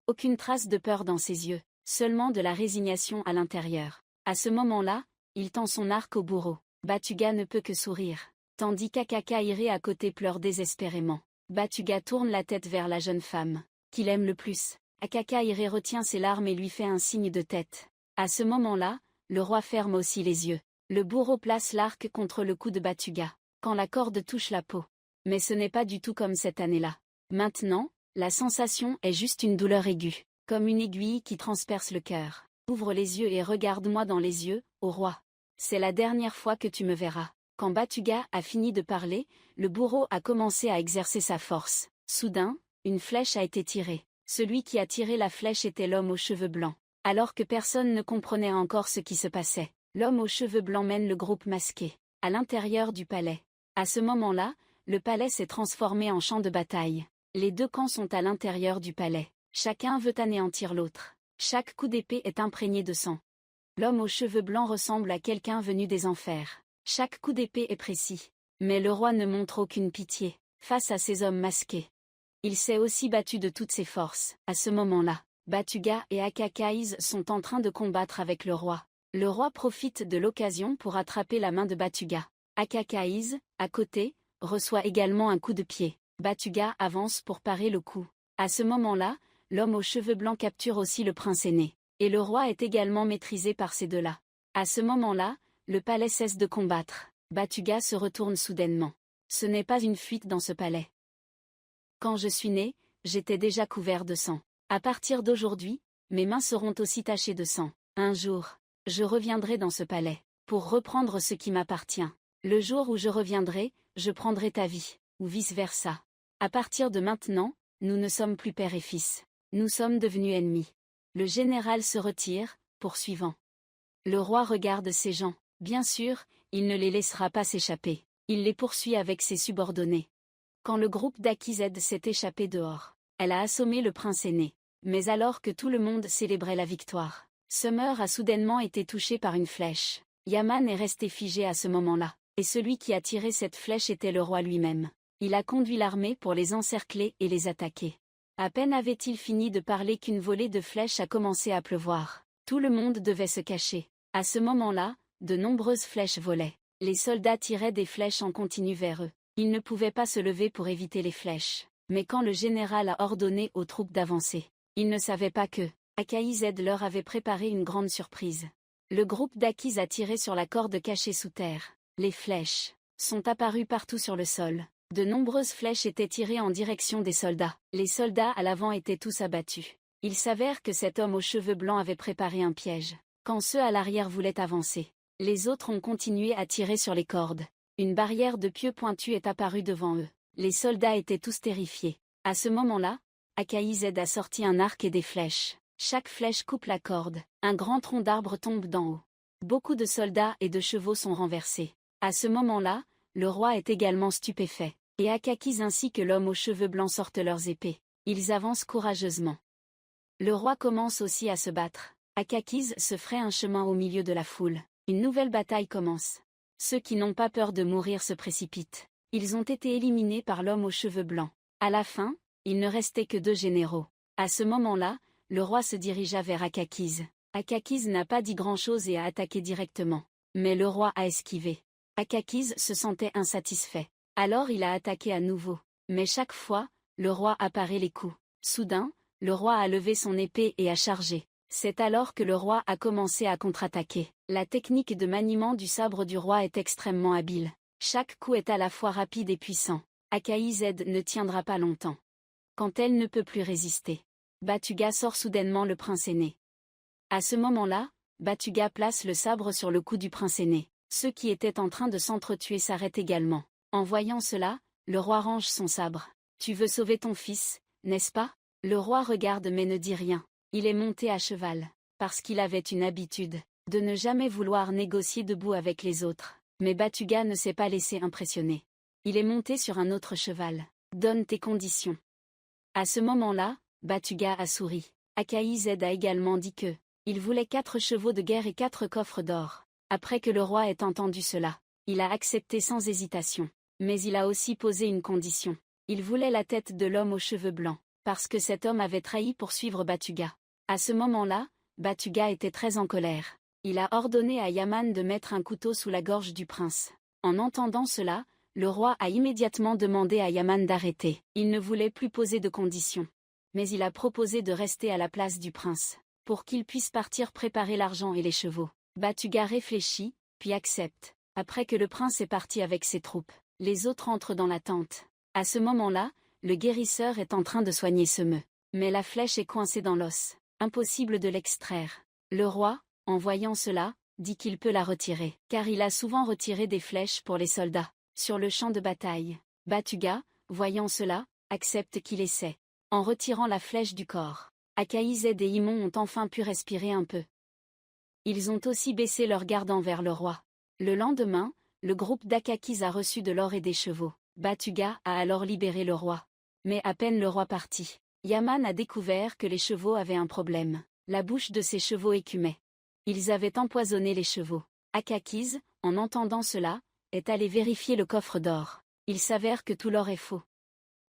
Aucune trace de peur dans ses yeux, seulement de la résignation à l'intérieur. À ce moment-là, il tend son arc au bourreau. Batuga ne peut que sourire. tandis qu'Akakaïré à côté pleure désespérément. Batuga tourne la tête vers la jeune femme, qu'il aime le plus. Akakaïré retient ses larmes et lui fait un signe de tête. À ce moment-là, le roi ferme aussi les yeux. Le bourreau place l'arc contre le cou de Batuga, quand la corde touche la peau. Mais ce n'est pas du tout comme cette année-là. Maintenant, la sensation est juste une douleur aiguë, comme une aiguille qui transperce le cœur. Ouvre les yeux et regarde-moi dans les yeux, ô roi. C'est la dernière fois que tu me verras. Quand Batuga a fini de parler, le bourreau a commencé à exercer sa force. Soudain, une flèche a été tirée. Celui qui a tiré la flèche était l'homme aux cheveux blancs. Alors que personne ne comprenait encore ce qui se passait, l'homme aux cheveux blancs mène le groupe masqué à l'intérieur du palais. À ce moment-là, le palais s'est transformé en champ de bataille. Les deux camps sont à l'intérieur du palais. Chacun veut anéantir l'autre. Chaque coup d'épée est imprégné de sang. L'homme aux cheveux blancs ressemble à quelqu'un venu des enfers. Chaque coup d'épée est précis. Mais le roi ne montre aucune pitié face à ces hommes masqués. Il s'est aussi battu de toutes ses forces. À ce moment-là, Batuga et Akakaïs sont en train de combattre avec le roi. Le roi profite de l'occasion pour attraper la main de Batuga. Akakaïs, à côté, reçoit également un coup de pied. Batuga avance pour parer le coup. À ce moment-là, l'homme aux cheveux blancs capture aussi le prince aîné. Et le roi est également maîtrisé par ces deux-là. À ce moment-là, le palais cesse de combattre. Batuga se retourne soudainement. Ce n'est pas une fuite dans ce palais. Quand je suis né, j'étais déjà couvert de sang. À partir d'aujourd'hui, mes mains seront aussi tachées de sang. Un jour, je reviendrai dans ce palais, pour reprendre ce qui m'appartient. Le jour où je reviendrai, je prendrai ta vie, ou vice-versa. À partir de maintenant, nous ne sommes plus père et fils. Nous sommes devenus ennemis. Le général se retire, poursuivant. Le roi regarde ses gens. Bien sûr, il ne les laissera pas s'échapper. Il les poursuit avec ses subordonnés. Quand le groupe d'Akized s'est échappé dehors, elle a assommé le prince aîné. Mais alors que tout le monde célébrait la victoire, Summer a soudainement été touché par une flèche. Yaman est resté figé à ce moment-là, et celui qui a tiré cette flèche était le roi lui-même. Il a conduit l'armée pour les encercler et les attaquer. À peine avait-il fini de parler qu'une volée de flèches a commencé à pleuvoir. Tout le monde devait se cacher. À ce moment-là, de nombreuses flèches volaient. Les soldats tiraient des flèches en continu vers eux. Ils ne pouvaient pas se lever pour éviter les flèches. Mais quand le général a ordonné aux troupes d'avancer, ils ne savaient pas que Akized leur avait préparé une grande surprise. Le groupe d'Akiz a tiré sur la corde cachée sous terre. Les flèches sont apparues partout sur le sol. De nombreuses flèches étaient tirées en direction des soldats. Les soldats à l'avant étaient tous abattus. Il s'avère que cet homme aux cheveux blancs avait préparé un piège. Quand ceux à l'arrière voulaient avancer, les autres ont continué à tirer sur les cordes. Une barrière de pieux pointus est apparue devant eux. Les soldats étaient tous terrifiés. À ce moment-là, Akized a sorti un arc et des flèches. Chaque flèche coupe la corde. Un grand tronc d'arbre tombe d'en haut. Beaucoup de soldats et de chevaux sont renversés. À ce moment-là, le roi est également stupéfait. Et Akakiz ainsi que l'homme aux cheveux blancs sortent leurs épées. Ils avancent courageusement. Le roi commence aussi à se battre. Akakiz se fraye un chemin au milieu de la foule. Une nouvelle bataille commence. Ceux qui n'ont pas peur de mourir se précipitent. Ils ont été éliminés par l'homme aux cheveux blancs. À la fin, il ne restait que 2 généraux. À ce moment-là, le roi se dirigea vers Akakiz. Akakiz n'a pas dit grand-chose et a attaqué directement. Mais le roi a esquivé. Akakiz se sentait insatisfait. Alors il a attaqué à nouveau. Mais chaque fois, le roi a paré les coups. Soudain, le roi a levé son épée et a chargé. C'est alors que le roi a commencé à contre-attaquer. La technique de maniement du sabre du roi est extrêmement habile. Chaque coup est à la fois rapide et puissant. Akized ne tiendra pas longtemps. Quand elle ne peut plus résister, Batuga sort soudainement le prince aîné. À ce moment-là, Batuga place le sabre sur le cou du prince aîné. Ceux qui étaient en train de s'entretuer s'arrêtent également. En voyant cela, le roi range son sabre. « Tu veux sauver ton fils, n'est-ce pas ?» Le roi regarde mais ne dit rien. Il est monté à cheval, parce qu'il avait une habitude, de ne jamais vouloir négocier debout avec les autres. Mais Batuga ne s'est pas laissé impressionner. Il est monté sur un autre cheval. « Donne tes conditions. » À ce moment-là, Batuga a souri. Akized a également dit que, il voulait 4 chevaux de guerre et 4 coffres d'or. Après que le roi ait entendu cela, il a accepté sans hésitation. Mais il a aussi posé une condition. Il voulait la tête de l'homme aux cheveux blancs, parce que cet homme avait trahi pour suivre Batuga. À ce moment-là, Batuga était très en colère. Il a ordonné à Yaman de mettre un couteau sous la gorge du prince. En entendant cela, le roi a immédiatement demandé à Yaman d'arrêter. Il ne voulait plus poser de conditions. Mais il a proposé de rester à la place du prince, pour qu'il puisse partir préparer l'argent et les chevaux. Batuga réfléchit, puis accepte. Après que le prince est parti avec ses troupes, les autres entrent dans la tente. À ce moment-là, le guérisseur est en train de soigner Semeu. Mais la flèche est coincée dans l'os. Impossible de l'extraire. Le roi, en voyant cela, dit qu'il peut la retirer, car il a souvent retiré des flèches pour les soldats, sur le champ de bataille. Batuga, voyant cela, accepte qu'il essaie, en retirant la flèche du corps. Akaïzed et Imon ont enfin pu respirer un peu. Ils ont aussi baissé leur garde envers le roi. Le lendemain, le groupe d'Akakiz a reçu de l'or et des chevaux. Batuga a alors libéré le roi. Mais à peine le roi parti, Yaman a découvert que les chevaux avaient un problème. La bouche de ses chevaux écumait. Ils avaient empoisonné les chevaux. Akakiz, en entendant cela, est allé vérifier le coffre d'or. Il s'avère que tout l'or est faux.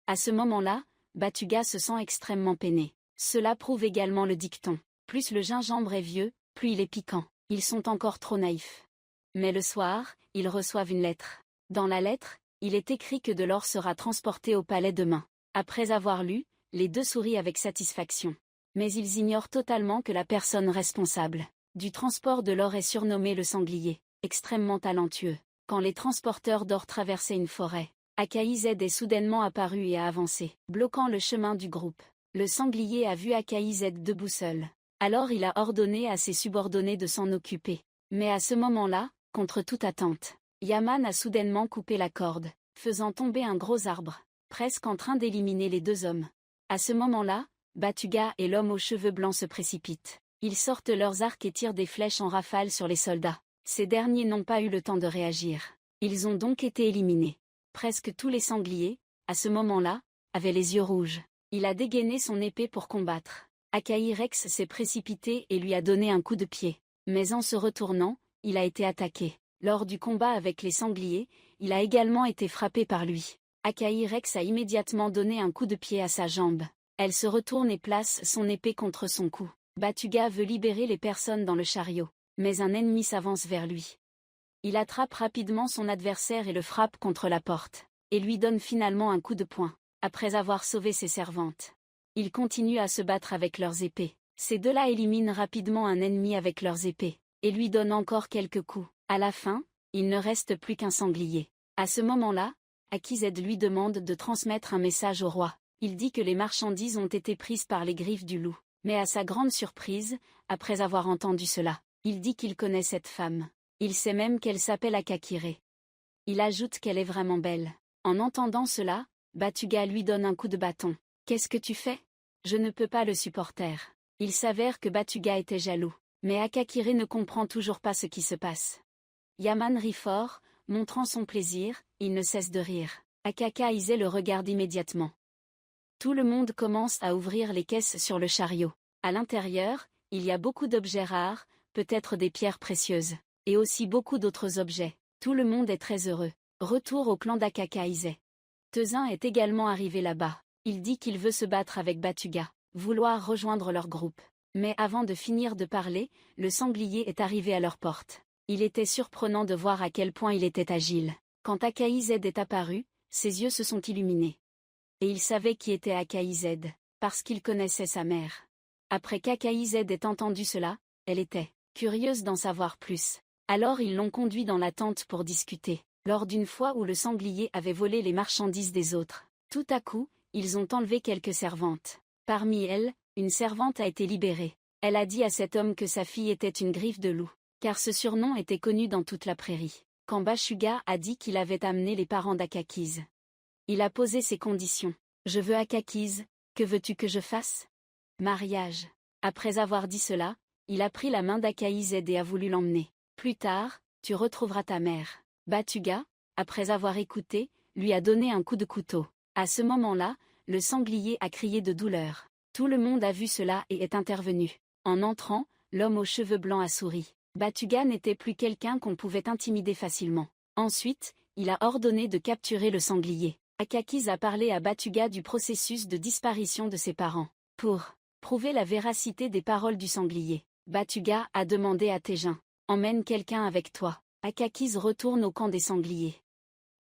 À ce moment-là, Batuga se sent extrêmement peiné. Cela prouve également le dicton. Plus le gingembre est vieux, plus il est piquant. Ils sont encore trop naïfs. Mais le soir, ils reçoivent une lettre. Dans la lettre, il est écrit que de l'or sera transporté au palais demain. Après avoir lu, les deux sourient avec satisfaction. Mais ils ignorent totalement que la personne responsable du transport de l'or est surnommée le sanglier, extrêmement talentueux. Quand les transporteurs d'or traversaient une forêt, Akaïzed est soudainement apparu et a avancé, bloquant le chemin du groupe. Le sanglier a vu Akaïzed debout seul. Alors il a ordonné à ses subordonnés de s'en occuper. Mais à ce moment-là, contre toute attente, Yaman a soudainement coupé la corde, faisant tomber un gros arbre, presque en train d'éliminer les deux hommes. À ce moment-là, Batuga et l'homme aux cheveux blancs se précipitent. Ils sortent leurs arcs et tirent des flèches en rafale sur les soldats. Ces derniers n'ont pas eu le temps de réagir. Ils ont donc été éliminés. Presque tous les sangliers, à ce moment-là, avaient les yeux rouges. Il a dégainé son épée pour combattre. Akaïrex s'est précipité et lui a donné un coup de pied. Mais en se retournant, il a été attaqué. Lors du combat avec les sangliers, il a également été frappé par lui. Akaïrex a immédiatement donné un coup de pied à sa jambe. Elle se retourne et place son épée contre son cou. Batuga veut libérer les personnes dans le chariot, mais un ennemi s'avance vers lui. Il attrape rapidement son adversaire et le frappe contre la porte, et lui donne finalement un coup de poing, après avoir sauvé ses servantes. Ils continuent à se battre avec leurs épées. Ces deux-là éliminent rapidement un ennemi avec leurs épées, et lui donnent encore quelques coups. À la fin, il ne reste plus qu'un sanglier. À ce moment-là, Akized lui demande de transmettre un message au roi. Il dit que les marchandises ont été prises par les griffes du loup. Mais à sa grande surprise, après avoir entendu cela, il dit qu'il connaît cette femme. Il sait même qu'elle s'appelle Akakire. Il ajoute qu'elle est vraiment belle. En entendant cela, Batuga lui donne un coup de bâton. « Qu'est-ce que tu fais ? Je ne peux pas le supporter. » Il s'avère que Batuga était jaloux. Mais Akakire ne comprend toujours pas ce qui se passe. Yaman rit fort, montrant son plaisir, il ne cesse de rire. Akakaïze le regarde immédiatement. Tout le monde commence à ouvrir les caisses sur le chariot. À l'intérieur, il y a beaucoup d'objets rares, peut-être des pierres précieuses, et aussi beaucoup d'autres objets. Tout le monde est très heureux. Retour au clan d'Akakaïze. Tezin est également arrivé là-bas. Il dit qu'il veut se battre avec Batuga, vouloir rejoindre leur groupe. Mais avant de finir de parler, le sanglier est arrivé à leur porte. Il était surprenant de voir à quel point il était agile. Quand Akaïzed est apparu, ses yeux se sont illuminés. Et il savait qui était Akaïzed, parce qu'il connaissait sa mère. Après qu'Akaïzed ait entendu cela, elle était curieuse d'en savoir plus. Alors ils l'ont conduit dans la tente pour discuter. Lors d'une fois où le sanglier avait volé les marchandises des autres, tout à coup, ils ont enlevé quelques servantes. Parmi elles, une servante a été libérée. Elle a dit à cet homme que sa fille était une griffe de loup, car ce surnom était connu dans toute la prairie. Quand Bashuga a dit qu'il avait amené les parents d'Akakiz, il a posé ses conditions. « Je veux Akakiz, que veux-tu que je fasse ? Mariage. » Après avoir dit cela, il a pris la main d'Akaïzed et a voulu l'emmener. Plus tard, tu retrouveras ta mère. Batuga, après avoir écouté, lui a donné un coup de couteau. À ce moment-là, le sanglier a crié de douleur. Tout le monde a vu cela et est intervenu. En entrant, l'homme aux cheveux blancs a souri. Batuga n'était plus quelqu'un qu'on pouvait intimider facilement. Ensuite, il a ordonné de capturer le sanglier. Akakiz a parlé à Batuga du processus de disparition de ses parents. Pour prouver la véracité des paroles du sanglier, Batuga a demandé à Tejin, « Emmène quelqu'un avec toi. » Akakiz retourne au camp des sangliers.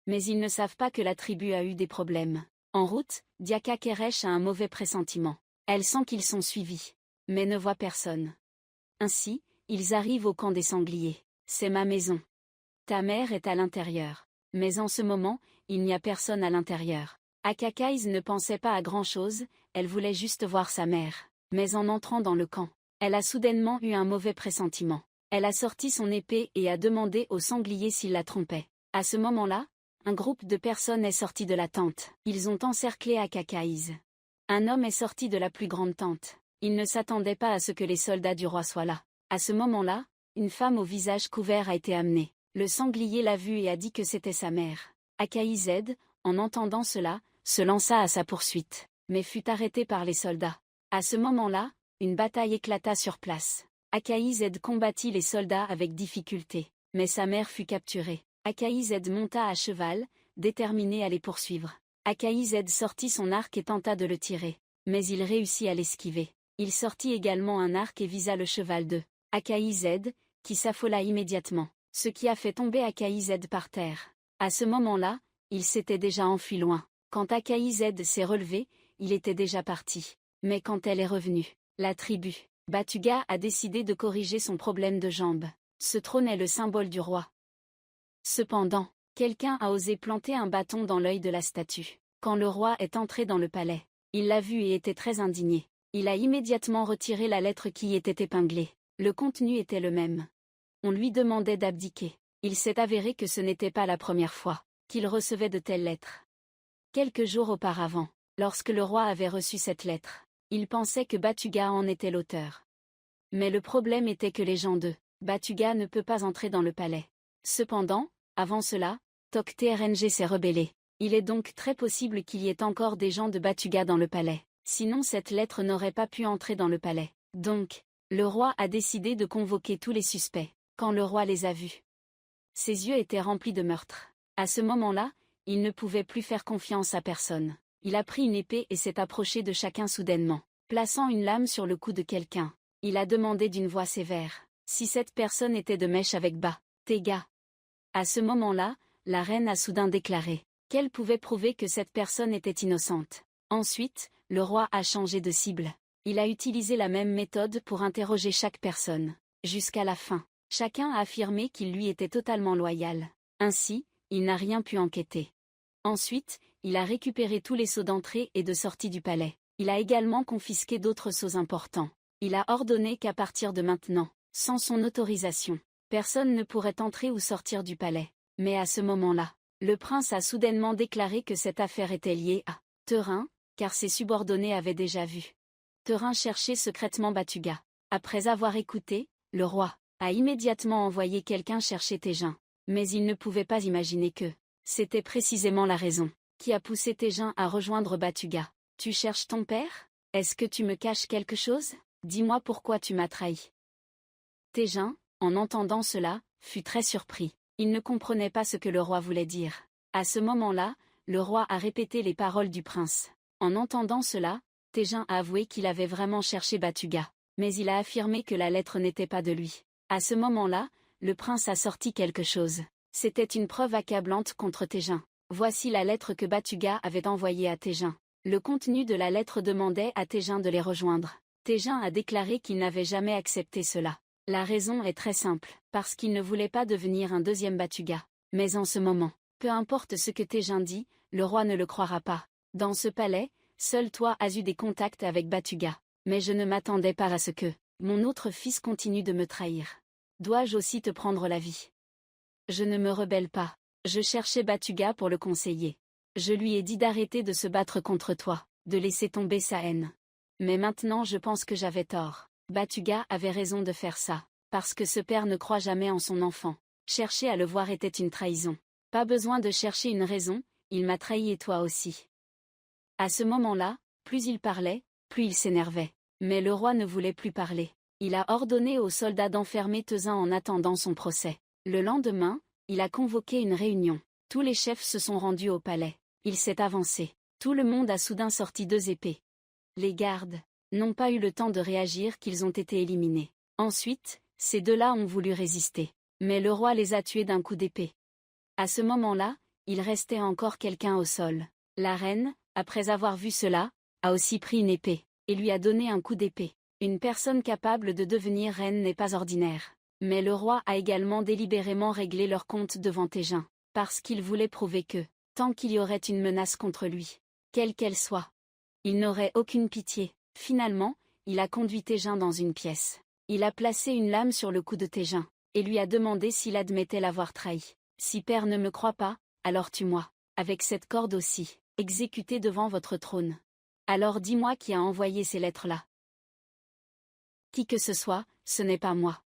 Mais ils ne savent pas que la tribu a eu des problèmes. En route, Diaka Keresh a un mauvais pressentiment. Elle sent qu'ils sont suivis, mais ne voit personne. Ainsi, ils arrivent au camp des sangliers. C'est ma maison. Ta mère est à l'intérieur. Mais en ce moment, il n'y a personne à l'intérieur. Akakaiz ne pensait pas à grand-chose, elle voulait juste voir sa mère. Mais en entrant dans le camp, elle a soudainement eu un mauvais pressentiment. Elle a sorti son épée et a demandé au sanglier s'il la trompait. À ce moment-là, un groupe de personnes est sorti de la tente. Ils ont encerclé Akakaiz. Un homme est sorti de la plus grande tente. Il ne s'attendait pas à ce que les soldats du roi soient là. À ce moment-là, une femme au visage couvert a été amenée. Le sanglier l'a vue et a dit que c'était sa mère. Akaïzed, en entendant cela, se lança à sa poursuite, mais fut arrêté par les soldats. À ce moment-là, une bataille éclata sur place. Akaïzed combattit les soldats avec difficulté, mais sa mère fut capturée. Akaïzed monta à cheval, déterminé à les poursuivre. Akaïzed sortit son arc et tenta de le tirer, mais il réussit à l'esquiver. Il sortit également un arc et visa le cheval de Akaïzed, qui s'affola immédiatement, ce qui a fait tomber Akaïzed par terre. À ce moment-là, il s'était déjà enfui loin. Quand Akaïzed s'est relevé, il était déjà parti. Mais quand elle est revenue, la tribu Batuga a décidé de corriger son problème de jambes. Ce trône est le symbole du roi. Cependant, quelqu'un a osé planter un bâton dans l'œil de la statue. Quand le roi est entré dans le palais, il l'a vu et était très indigné. Il a immédiatement retiré la lettre qui y était épinglée. Le contenu était le même. On lui demandait d'abdiquer. Il s'est avéré que ce n'était pas la première fois qu'il recevait de telles lettres. Quelques jours auparavant, lorsque le roi avait reçu cette lettre, il pensait que Batuga en était l'auteur. Mais le problème était que les gens de Batuga ne peuvent pas entrer dans le palais. Cependant, avant cela, Tok'TRNG s'est rebellé. Il est donc très possible qu'il y ait encore des gens de Batuga dans le palais. Sinon cette lettre n'aurait pas pu entrer dans le palais. Donc, le roi a décidé de convoquer tous les suspects. Quand le roi les a vus, ses yeux étaient remplis de meurtre. À ce moment-là, il ne pouvait plus faire confiance à personne. Il a pris une épée et s'est approché de chacun soudainement, plaçant une lame sur le cou de quelqu'un. Il a demandé d'une voix sévère si cette personne était de mèche avec Ba-Tega. À ce moment-là, la reine a soudain déclaré qu'elle pouvait prouver que cette personne était innocente. Ensuite, le roi a changé de cible. Il a utilisé la même méthode pour interroger chaque personne. Jusqu'à la fin, chacun a affirmé qu'il lui était totalement loyal. Ainsi, il n'a rien pu enquêter. Ensuite, il a récupéré tous les sceaux d'entrée et de sortie du palais. Il a également confisqué d'autres sceaux importants. Il a ordonné qu'à partir de maintenant, sans son autorisation, personne ne pourrait entrer ou sortir du palais. Mais à ce moment-là, le prince a soudainement déclaré que cette affaire était liée à Thérin, car ses subordonnés avaient déjà vu Thérin chercher secrètement Batuga. Après avoir écouté, le roi a immédiatement envoyé quelqu'un chercher Tégin. Mais il ne pouvait pas imaginer que c'était précisément la raison qui a poussé Tégin à rejoindre Batuga. Tu cherches ton père? Est-ce que tu me caches quelque chose? Dis-moi pourquoi tu m'as trahi. Tégin, en entendant cela, fut très surpris. Il ne comprenait pas ce que le roi voulait dire. À ce moment-là, le roi a répété les paroles du prince. En entendant cela, Tégin a avoué qu'il avait vraiment cherché Batuga. Mais il a affirmé que la lettre n'était pas de lui. À ce moment-là, le prince a sorti quelque chose. C'était une preuve accablante contre Tégin. Voici la lettre que Batuga avait envoyée à Tégin. Le contenu de la lettre demandait à Tégin de les rejoindre. Tégin a déclaré qu'il n'avait jamais accepté cela. La raison est très simple, parce qu'il ne voulait pas devenir un deuxième Batuga. Mais en ce moment, peu importe ce que Tégin dit, le roi ne le croira pas. Dans ce palais, seul toi as eu des contacts avec Batuga. Mais je ne m'attendais pas à ce que mon autre fils continue de me trahir. Dois-je aussi te prendre la vie? Je ne me rebelle pas. Je cherchais Batuga pour le conseiller. Je lui ai dit d'arrêter de se battre contre toi, de laisser tomber sa haine. Mais maintenant je pense que j'avais tort. Batuga avait raison de faire ça, parce que ce père ne croit jamais en son enfant. Chercher à le voir était une trahison. Pas besoin de chercher une raison, il m'a trahi et toi aussi. À ce moment-là, plus il parlait, plus il s'énervait. Mais le roi ne voulait plus parler. Il a ordonné aux soldats d'enfermer Thézin en attendant son procès. Le lendemain, il a convoqué une réunion. Tous les chefs se sont rendus au palais. Il s'est avancé. Tout le monde a soudain sorti 2 épées. Les gardes n'ont pas eu le temps de réagir qu'ils ont été éliminés. Ensuite, ces 2-là ont voulu résister. Mais le roi les a tués d'un coup d'épée. À ce moment-là, il restait encore quelqu'un au sol. La reine, après avoir vu cela, a aussi pris une épée, et lui a donné un coup d'épée. Une personne capable de devenir reine n'est pas ordinaire. Mais le roi a également délibérément réglé leur compte devant Tégin, parce qu'il voulait prouver que, tant qu'il y aurait une menace contre lui, quelle qu'elle soit, il n'aurait aucune pitié. Finalement, il a conduit Tégin dans une pièce. Il a placé une lame sur le cou de Tégin, et lui a demandé s'il admettait l'avoir trahi. Si père ne me croit pas, alors tue-moi, avec cette corde aussi, exécutée devant votre trône. Alors dis-moi qui a envoyé ces lettres-là. Qui que ce soit, ce n'est pas moi.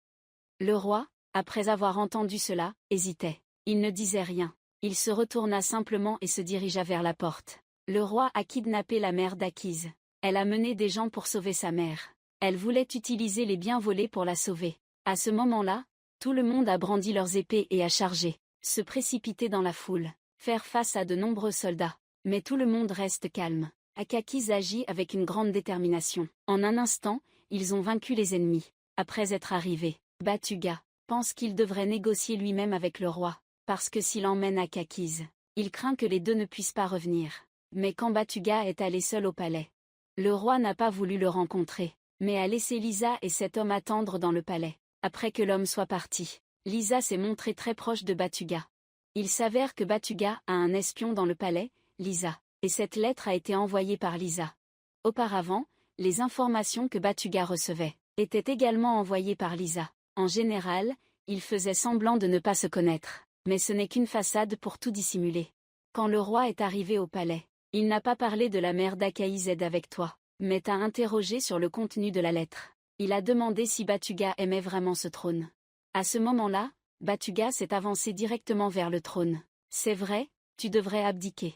Le roi, après avoir entendu cela, hésitait. Il ne disait rien. Il se retourna simplement et se dirigea vers la porte. Le roi a kidnappé la mère d'Akise. Elle a mené des gens pour sauver sa mère. Elle voulait utiliser les biens volés pour la sauver. À ce moment-là, tout le monde a brandi leurs épées et a chargé, se précipiter dans la foule, faire face à de nombreux soldats. Mais tout le monde reste calme. Akakise agit avec une grande détermination. En un instant, ils ont vaincu les ennemis. Après être arrivés, Batuga pense qu'il devrait négocier lui-même avec le roi, parce que s'il emmène Akakise, il craint que les deux ne puissent pas revenir. Mais quand Batuga est allé seul au palais, le roi n'a pas voulu le rencontrer, mais a laissé Lisa et cet homme attendre dans le palais. Après que l'homme soit parti, Lisa s'est montrée très proche de Batuga. Il s'avère que Batuga a un espion dans le palais, Lisa, et cette lettre a été envoyée par Lisa. Auparavant, les informations que Batuga recevait étaient également envoyées par Lisa. En général, ils faisaient semblant de ne pas se connaître, mais ce n'est qu'une façade pour tout dissimuler. Quand le roi est arrivé au palais, il n'a pas parlé de la mère d'Akaïzed avec toi, mais t'a interrogé sur le contenu de la lettre. Il a demandé si Batuga aimait vraiment ce trône. À ce moment-là, Batuga s'est avancé directement vers le trône. C'est vrai, tu devrais abdiquer.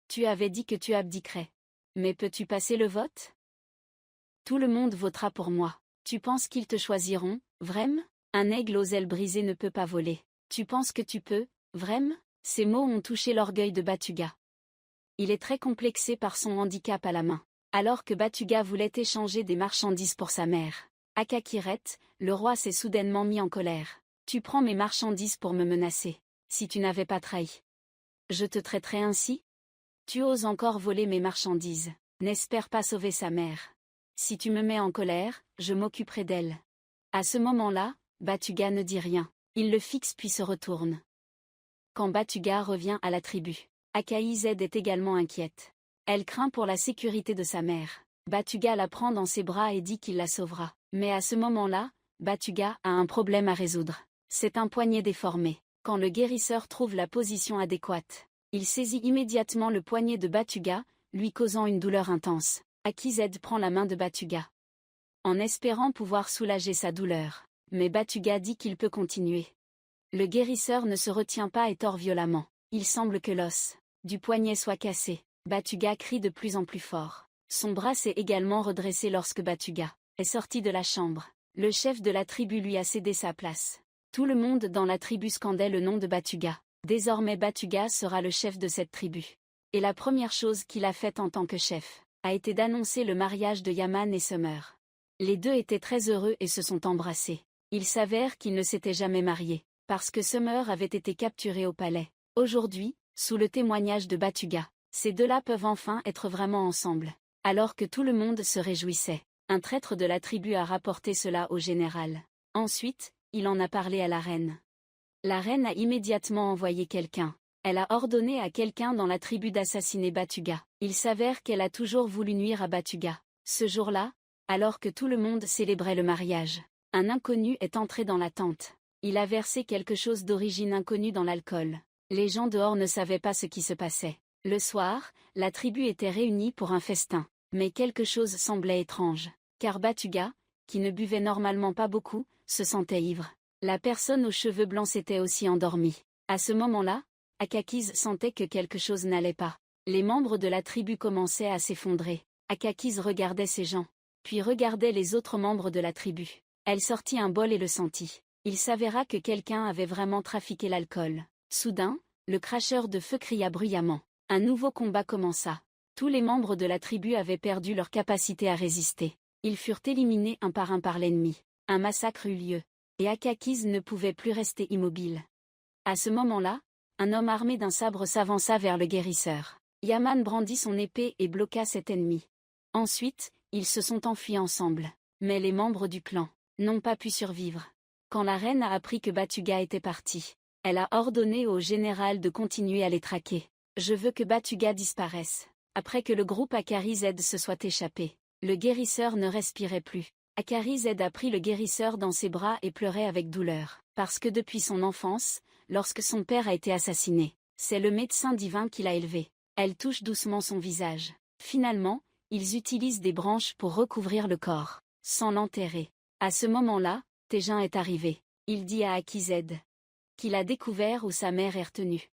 Tu avais dit que tu abdiquerais. Mais peux-tu passer le vote? Tout le monde votera pour moi. Tu penses qu'ils te choisiront, vraiment? Un aigle aux ailes brisées ne peut pas voler. Tu penses que tu peux, vraiment? Ces mots ont touché l'orgueil de Batuga. Il est très complexé par son handicap à la main. Alors que Batuga voulait échanger des marchandises pour sa mère, Akakiret, le roi s'est soudainement mis en colère. Tu prends mes marchandises pour me menacer. Si tu n'avais pas trahi, je te traiterais ainsi? Tu oses encore voler mes marchandises. N'espère pas sauver sa mère. Si tu me mets en colère, je m'occuperai d'elle. À ce moment-là, Batuga ne dit rien. Il le fixe puis se retourne. Quand Batuga revient à la tribu, Akaïzed est également inquiète. Elle craint pour la sécurité de sa mère. Batuga la prend dans ses bras et dit qu'il la sauvera. Mais à ce moment-là, Batuga a un problème à résoudre. C'est un poignet déformé. Quand le guérisseur trouve la position adéquate, il saisit immédiatement le poignet de Batuga, lui causant une douleur intense. Akized prend la main de Batuga, en espérant pouvoir soulager sa douleur. Mais Batuga dit qu'il peut continuer. Le guérisseur ne se retient pas et tord violemment. Il semble que l'os du poignet soit cassé. Batuga crie de plus en plus fort. Son bras s'est également redressé lorsque Batuga est sorti de la chambre. Le chef de la tribu lui a cédé sa place. Tout le monde dans la tribu scandait le nom de Batuga. Désormais Batuga sera le chef de cette tribu. Et la première chose qu'il a faite en tant que chef a été d'annoncer le mariage de Yaman et Summer. Les deux étaient très heureux et se sont embrassés. Il s'avère qu'ils ne s'étaient jamais mariés, parce que Summer avait été capturé au palais. Aujourd'hui, sous le témoignage de Batuga, ces deux-là peuvent enfin être vraiment ensemble. Alors que tout le monde se réjouissait, un traître de la tribu a rapporté cela au général. Ensuite, il en a parlé à la reine. La reine a immédiatement envoyé quelqu'un. Elle a ordonné à quelqu'un dans la tribu d'assassiner Batuga. Il s'avère qu'elle a toujours voulu nuire à Batuga. Ce jour-là, alors que tout le monde célébrait le mariage, un inconnu est entré dans la tente. Il a versé quelque chose d'origine inconnue dans l'alcool. Les gens dehors ne savaient pas ce qui se passait. Le soir, la tribu était réunie pour un festin. Mais quelque chose semblait étrange. Car Batuga, qui ne buvait normalement pas beaucoup, se sentait ivre. La personne aux cheveux blancs s'était aussi endormie. À ce moment-là, Akakise sentait que quelque chose n'allait pas. Les membres de la tribu commençaient à s'effondrer. Akakise regardait ces gens, puis regardait les autres membres de la tribu. Elle sortit un bol et le sentit. Il s'avéra que quelqu'un avait vraiment trafiqué l'alcool. Soudain, le cracheur de feu cria bruyamment. Un nouveau combat commença. Tous les membres de la tribu avaient perdu leur capacité à résister. Ils furent éliminés un par l'ennemi. Un massacre eut lieu. Et Akakise ne pouvait plus rester immobile. À ce moment-là, un homme armé d'un sabre s'avança vers le guérisseur. Yaman brandit son épée et bloqua cet ennemi. Ensuite, ils se sont enfuis ensemble. Mais les membres du clan n'ont pas pu survivre. Quand la reine a appris que Batuga était parti, elle a ordonné au général de continuer à les traquer. Je veux que Batuga disparaisse. Après que le groupe Akari Z se soit échappé, le guérisseur ne respirait plus. Akari Z a pris le guérisseur dans ses bras et pleurait avec douleur. Parce que depuis son enfance, lorsque son père a été assassiné, c'est le médecin divin qui l'a élevé. Elle touche doucement son visage. Finalement, ils utilisent des branches pour recouvrir le corps, sans l'enterrer. À ce moment-là, Tejin est arrivé. Il dit à Akized qu'il a découvert où sa mère est retenue.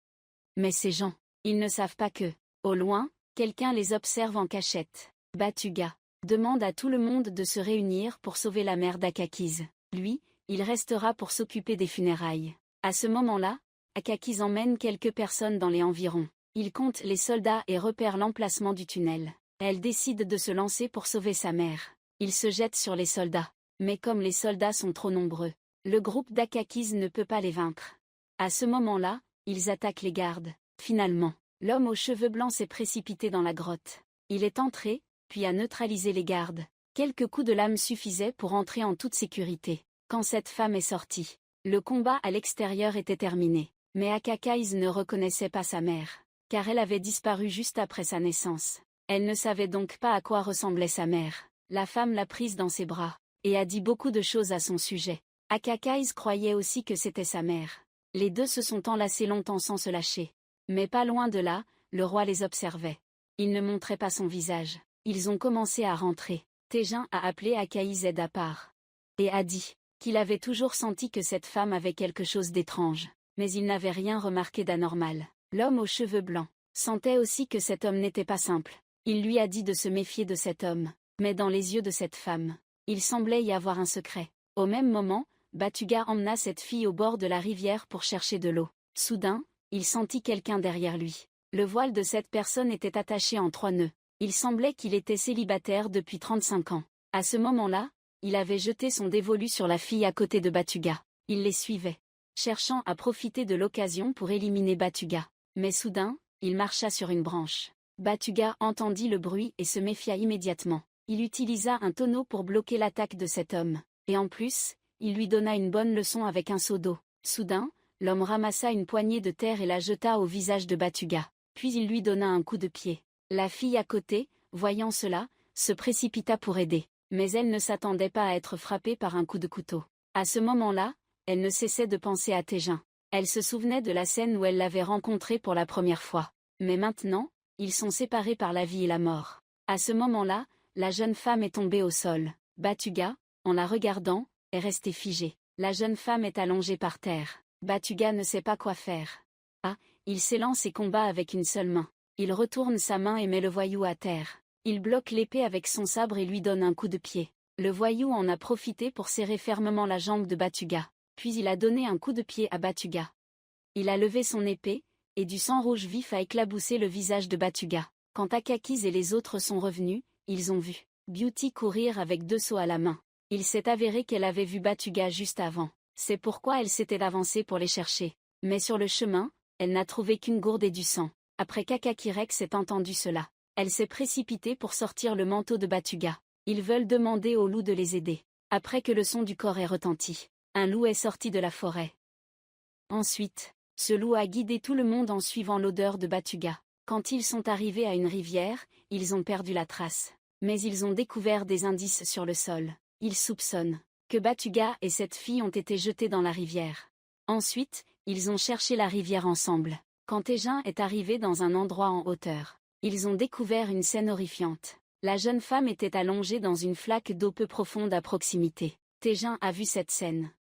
Mais ces gens, ils ne savent pas que, au loin, quelqu'un les observe en cachette. Batuga demande à tout le monde de se réunir pour sauver la mère d'Akakiz. Lui, il restera pour s'occuper des funérailles. À ce moment-là, Akakiz emmène quelques personnes dans les environs. Il compte les soldats et repère l'emplacement du tunnel. Elle décide de se lancer pour sauver sa mère. Il se jette sur les soldats. Mais comme les soldats sont trop nombreux, le groupe d'Akakiz ne peut pas les vaincre. À ce moment-là, ils attaquent les gardes. Finalement, l'homme aux cheveux blancs s'est précipité dans la grotte. Il est entré, puis a neutralisé les gardes. Quelques coups de lame suffisaient pour entrer en toute sécurité. Quand cette femme est sortie, le combat à l'extérieur était terminé. Mais Akakiz ne reconnaissait pas sa mère, car elle avait disparu juste après sa naissance. Elle ne savait donc pas à quoi ressemblait sa mère. La femme l'a prise dans ses bras et a dit beaucoup de choses à son sujet. Akakiz croyait aussi que c'était sa mère. Les deux se sont enlacés longtemps sans se lâcher. Mais pas loin de là, le roi les observait. Il ne montrait pas son visage. Ils ont commencé à rentrer. Tejin a appelé Akakiz à part. Et a dit qu'il avait toujours senti que cette femme avait quelque chose d'étrange. Mais il n'avait rien remarqué d'anormal. L'homme aux cheveux blancs sentait aussi que cet homme n'était pas simple. Il lui a dit de se méfier de cet homme. Mais dans les yeux de cette femme, il semblait y avoir un secret. Au même moment, Batuga emmena cette fille au bord de la rivière pour chercher de l'eau. Soudain, il sentit quelqu'un derrière lui. Le voile de cette personne était attaché en 3 nœuds. Il semblait qu'il était célibataire depuis 35 ans. À ce moment-là, il avait jeté son dévolu sur la fille à côté de Batuga. Il les suivait, cherchant à profiter de l'occasion pour éliminer Batuga. Mais soudain, il marcha sur une branche. Batuga entendit le bruit et se méfia immédiatement. Il utilisa un tonneau pour bloquer l'attaque de cet homme. Et en plus, il lui donna une bonne leçon avec un seau d'eau. Soudain, l'homme ramassa une poignée de terre et la jeta au visage de Batuga. Puis il lui donna un coup de pied. La fille à côté, voyant cela, se précipita pour aider. Mais elle ne s'attendait pas à être frappée par un coup de couteau. À ce moment-là, elle ne cessait de penser à Tejin. Elle se souvenait de la scène où elle l'avait rencontré pour la première fois. Mais maintenant, ils sont séparés par la vie et la mort. À ce moment-là, la jeune femme est tombée au sol. Batuga, en la regardant, est resté figé. La jeune femme est allongée par terre. Batuga ne sait pas quoi faire. Ah, il s'élance et combat avec une seule main. Il retourne sa main et met le voyou à terre. Il bloque l'épée avec son sabre et lui donne un coup de pied. Le voyou en a profité pour serrer fermement la jambe de Batuga. Puis il a donné un coup de pied à Batuga. Il a levé son épée, et du sang rouge vif a éclaboussé le visage de Batuga. Quand Akakiz et les autres sont revenus, ils ont vu Beauty courir avec 2 seaux à la main. Il s'est avéré qu'elle avait vu Batuga juste avant. C'est pourquoi elle s'était avancée pour les chercher. Mais sur le chemin, elle n'a trouvé qu'une gourde et du sang. Après qu'Akakirex ait entendu cela, elle s'est précipitée pour sortir le manteau de Batuga. Ils veulent demander au loup de les aider. Après que le son du corps ait retenti, un loup est sorti de la forêt. Ensuite, ce loup a guidé tout le monde en suivant l'odeur de Batuga. Quand ils sont arrivés à une rivière, ils ont perdu la trace. Mais ils ont découvert des indices sur le sol. Ils soupçonnent que Batuga et cette fille ont été jetés dans la rivière. Ensuite, ils ont cherché la rivière ensemble. Quand Tejin est arrivé dans un endroit en hauteur, ils ont découvert une scène horrifiante. La jeune femme était allongée dans une flaque d'eau peu profonde à proximité. Tejin a vu cette scène.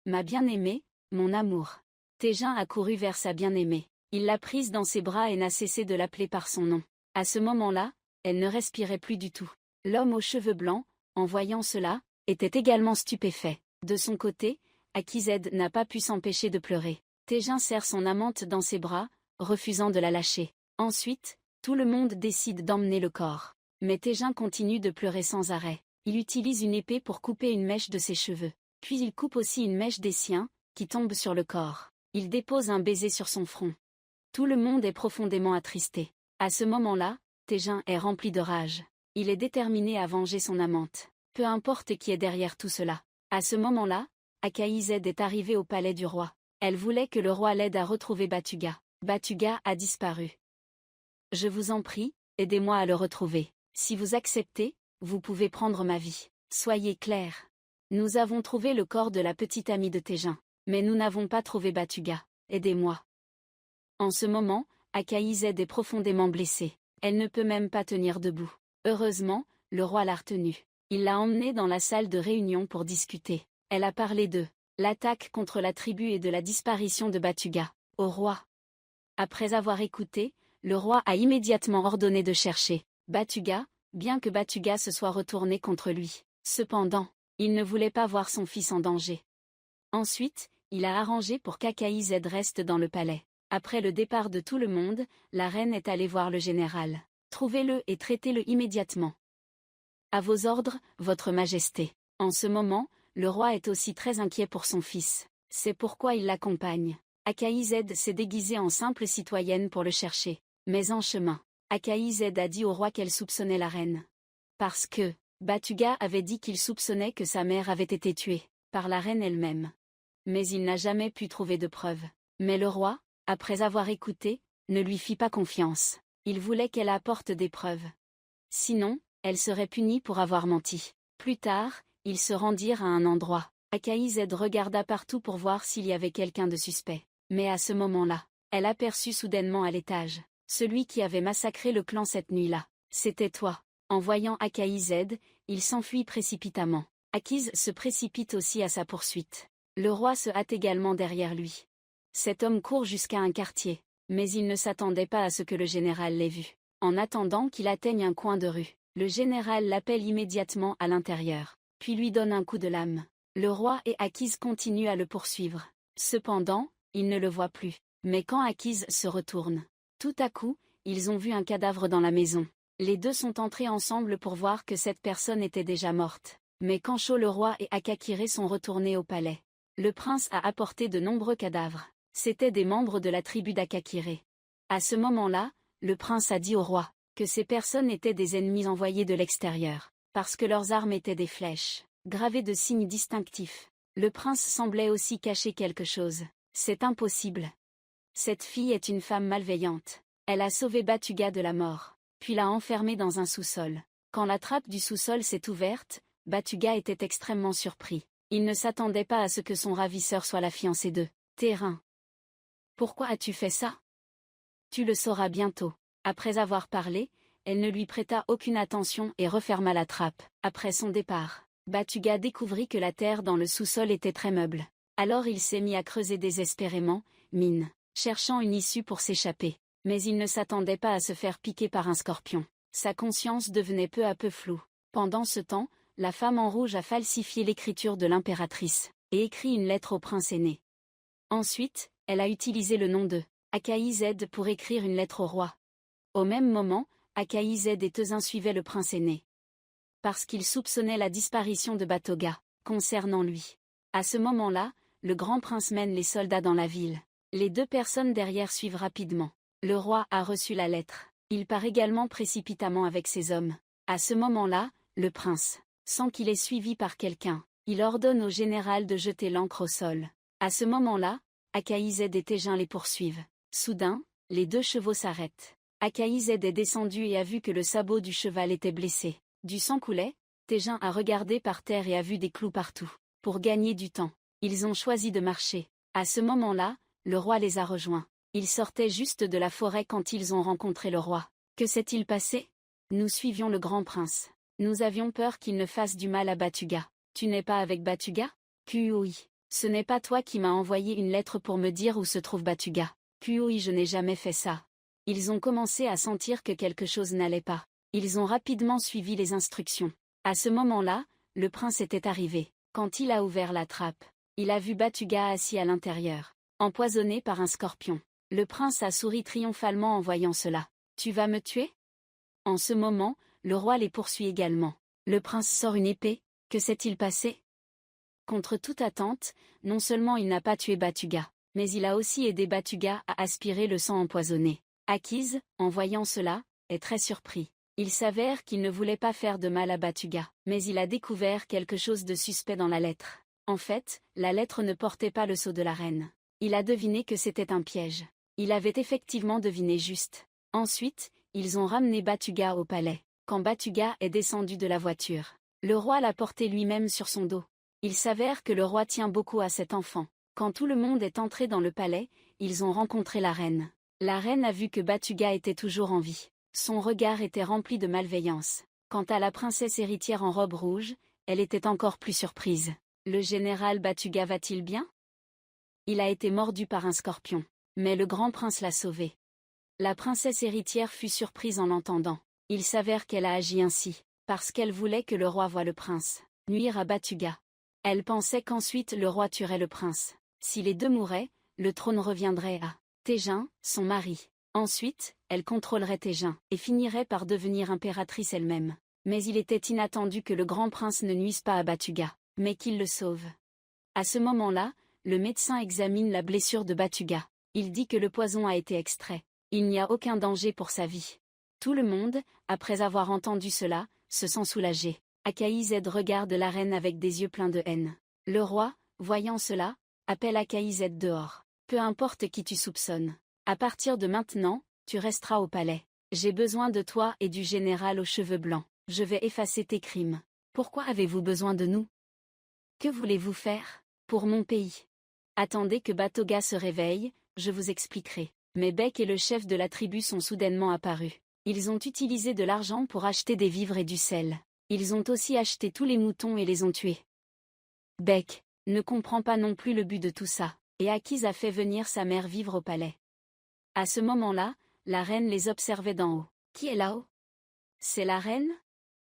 Ma bien-aimée, mon amour. Tejin a couru vers sa bien-aimée. Il l'a prise dans ses bras et n'a cessé de l'appeler par son nom. À ce moment-là, elle ne respirait plus du tout. L'homme aux cheveux blancs, en voyant cela, était également stupéfait. De son côté, Akized n'a pas pu s'empêcher de pleurer. Tejin serre son amante dans ses bras, refusant de la lâcher. Ensuite, tout le monde décide d'emmener le corps. Mais Tejin continue de pleurer sans arrêt. Il utilise une épée pour couper une mèche de ses cheveux. Puis il coupe aussi une mèche des siens, qui tombe sur le corps. Il dépose un baiser sur son front. Tout le monde est profondément attristé. À ce moment-là, Tégin est rempli de rage. Il est déterminé à venger son amante. Peu importe qui est derrière tout cela. À ce moment-là, Akaïzed est arrivée au palais du roi. Elle voulait que le roi l'aide à retrouver Batuga. Batuga a disparu. Je vous en prie, aidez-moi à le retrouver. Si vous acceptez, vous pouvez prendre ma vie. Soyez clair. Nous avons trouvé le corps de la petite amie de Tégin. Mais nous n'avons pas trouvé Batuga. Aidez-moi. En ce moment, Akaïzed est profondément blessée. Elle ne peut même pas tenir debout. Heureusement, le roi l'a retenue. Il l'a emmenée dans la salle de réunion pour discuter. Elle a parlé de l'attaque contre la tribu et de la disparition de Batuga au roi. Après avoir écouté, le roi a immédiatement ordonné de chercher Batuga, bien que Batuga se soit retourné contre lui. Cependant, il ne voulait pas voir son fils en danger. Ensuite, il a arrangé pour qu'Akaïzed reste dans le palais. Après le départ de tout le monde, la reine est allée voir le général. Trouvez-le et traitez-le immédiatement. À vos ordres, votre majesté. En ce moment, le roi est aussi très inquiet pour son fils. C'est pourquoi il l'accompagne. Akaïzed s'est déguisée en simple citoyenne pour le chercher. Mais en chemin, Akaïzed a dit au roi qu'elle soupçonnait la reine. Parce que Batuga avait dit qu'il soupçonnait que sa mère avait été tuée par la reine elle-même. Mais il n'a jamais pu trouver de preuves. Mais le roi, après avoir écouté, ne lui fit pas confiance. Il voulait qu'elle apporte des preuves. Sinon, elle serait punie pour avoir menti. Plus tard, ils se rendirent à un endroit. Akaïzed regarda partout pour voir s'il y avait quelqu'un de suspect. Mais à ce moment-là, elle aperçut soudainement à l'étage celui qui avait massacré le clan cette nuit-là. C'était toi. En voyant Akaïzed, il s'enfuit précipitamment. Akiz se précipite aussi à sa poursuite. Le roi se hâte également derrière lui. Cet homme court jusqu'à un quartier, mais il ne s'attendait pas à ce que le général l'ait vu. En attendant qu'il atteigne un coin de rue, le général l'appelle immédiatement à l'intérieur, puis lui donne un coup de lame. Le roi et Akiz continuent à le poursuivre. Cependant, ils ne le voient plus. Mais quand Akiz se retourne, tout à coup, ils ont vu un cadavre dans la maison. Les deux sont entrés ensemble pour voir que cette personne était déjà morte. Mais quand Sho le roi et Akakire sont retournés au palais, le prince a apporté de nombreux cadavres. C'étaient des membres de la tribu d'Akakire. À ce moment-là, le prince a dit au roi que ces personnes étaient des ennemis envoyés de l'extérieur, parce que leurs armes étaient des flèches, gravées de signes distinctifs. Le prince semblait aussi cacher quelque chose. C'est impossible. Cette fille est une femme malveillante. Elle a sauvé Batuga de la mort, puis l'a enfermé dans un sous-sol. Quand la trappe du sous-sol s'est ouverte, Batuga était extrêmement surpris. Il ne s'attendait pas à ce que son ravisseur soit la fiancée de Terrain. Pourquoi as-tu fait ça? Tu le sauras bientôt. Après avoir parlé, elle ne lui prêta aucune attention et referma la trappe. Après son départ, Batuga découvrit que la terre dans le sous-sol était très meuble. Alors il s'est mis à creuser désespérément, cherchant une issue pour s'échapper. Mais il ne s'attendait pas à se faire piquer par un scorpion. Sa conscience devenait peu à peu floue. Pendant ce temps, la femme en rouge a falsifié l'écriture de l'impératrice, et écrit une lettre au prince aîné. Ensuite, elle a utilisé le nom de Akaïzed pour écrire une lettre au roi. Au même moment, Akaïzed et Tezin suivaient le prince aîné. Parce qu'ils soupçonnaient la disparition de Batoga, concernant lui. À ce moment-là, le grand prince mène les soldats dans la ville. Les deux personnes derrière suivent rapidement. Le roi a reçu la lettre. Il part également précipitamment avec ses hommes. À ce moment-là, le prince, sans qu'il est suivi par quelqu'un, il ordonne au général de jeter l'ancre au sol. À ce moment-là, Akaïzed et Tégin les poursuivent. Soudain, les deux chevaux s'arrêtent. Akaïzed est descendu et a vu que le sabot du cheval était blessé. Du sang coulait. Tégin a regardé par terre et a vu des clous partout. Pour gagner du temps, ils ont choisi de marcher. À ce moment-là, le roi les a rejoints. Ils sortaient juste de la forêt quand ils ont rencontré le roi. Que s'est-il passé? Nous suivions le grand prince. Nous avions peur qu'il ne fasse du mal à Batuga. Tu n'es pas avec Batuga? Oui. Ce n'est pas toi qui m'as envoyé une lettre pour me dire où se trouve Batuga. Oui, je n'ai jamais fait ça. Ils ont commencé à sentir que quelque chose n'allait pas. Ils ont rapidement suivi les instructions. À ce moment-là, le prince était arrivé. Quand il a ouvert la trappe, il a vu Batuga assis à l'intérieur, empoisonné par un scorpion. Le prince a souri triomphalement en voyant cela. Tu vas me tuer? En ce moment, le roi les poursuit également. Le prince sort une épée. Que s'est-il passé? Contre toute attente, non seulement il n'a pas tué Batuga, mais il a aussi aidé Batuga à aspirer le sang empoisonné. Akise, en voyant cela, est très surpris. Il s'avère qu'il ne voulait pas faire de mal à Batuga, mais il a découvert quelque chose de suspect dans la lettre. En fait, la lettre ne portait pas le sceau de la reine. Il a deviné que c'était un piège. Il avait effectivement deviné juste. Ensuite, ils ont ramené Batuga au palais. Quand Batuga est descendu de la voiture, le roi l'a porté lui-même sur son dos. Il s'avère que le roi tient beaucoup à cet enfant. Quand tout le monde est entré dans le palais, ils ont rencontré la reine. La reine a vu que Batuga était toujours en vie. Son regard était rempli de malveillance. Quant à la princesse héritière en robe rouge, elle était encore plus surprise. Le général Batuga va-t-il bien? Il a été mordu par un scorpion, mais le grand prince l'a sauvé. La princesse héritière fut surprise en l'entendant. Il s'avère qu'elle a agi ainsi, parce qu'elle voulait que le roi voie le prince nuire à Batuga. Elle pensait qu'ensuite le roi tuerait le prince. Si les deux mouraient, le trône reviendrait à Tégin, son mari. Ensuite, elle contrôlerait Tégin, et finirait par devenir impératrice elle-même. Mais il était inattendu que le grand prince ne nuise pas à Batuga, mais qu'il le sauve. À ce moment-là, le médecin examine la blessure de Batuga. Il dit que le poison a été extrait. Il n'y a aucun danger pour sa vie. Tout le monde, après avoir entendu cela, se sent soulagé. Akaïzed regarde la reine avec des yeux pleins de haine. Le roi, voyant cela, appelle Akaïzed dehors. Peu importe qui tu soupçonnes. À partir de maintenant, tu resteras au palais. J'ai besoin de toi et du général aux cheveux blancs. Je vais effacer tes crimes. Pourquoi avez-vous besoin de nous? Que voulez-vous faire pour mon pays? Attendez que Batoga se réveille, je vous expliquerai. Mais Bec et le chef de la tribu sont soudainement apparus. Ils ont utilisé de l'argent pour acheter des vivres et du sel. Ils ont aussi acheté tous les moutons et les ont tués. Bec ne comprend pas non plus le but de tout ça, et Akise a fait venir sa mère vivre au palais. À ce moment-là, la reine les observait d'en haut. Qui est là-haut? C'est la reine?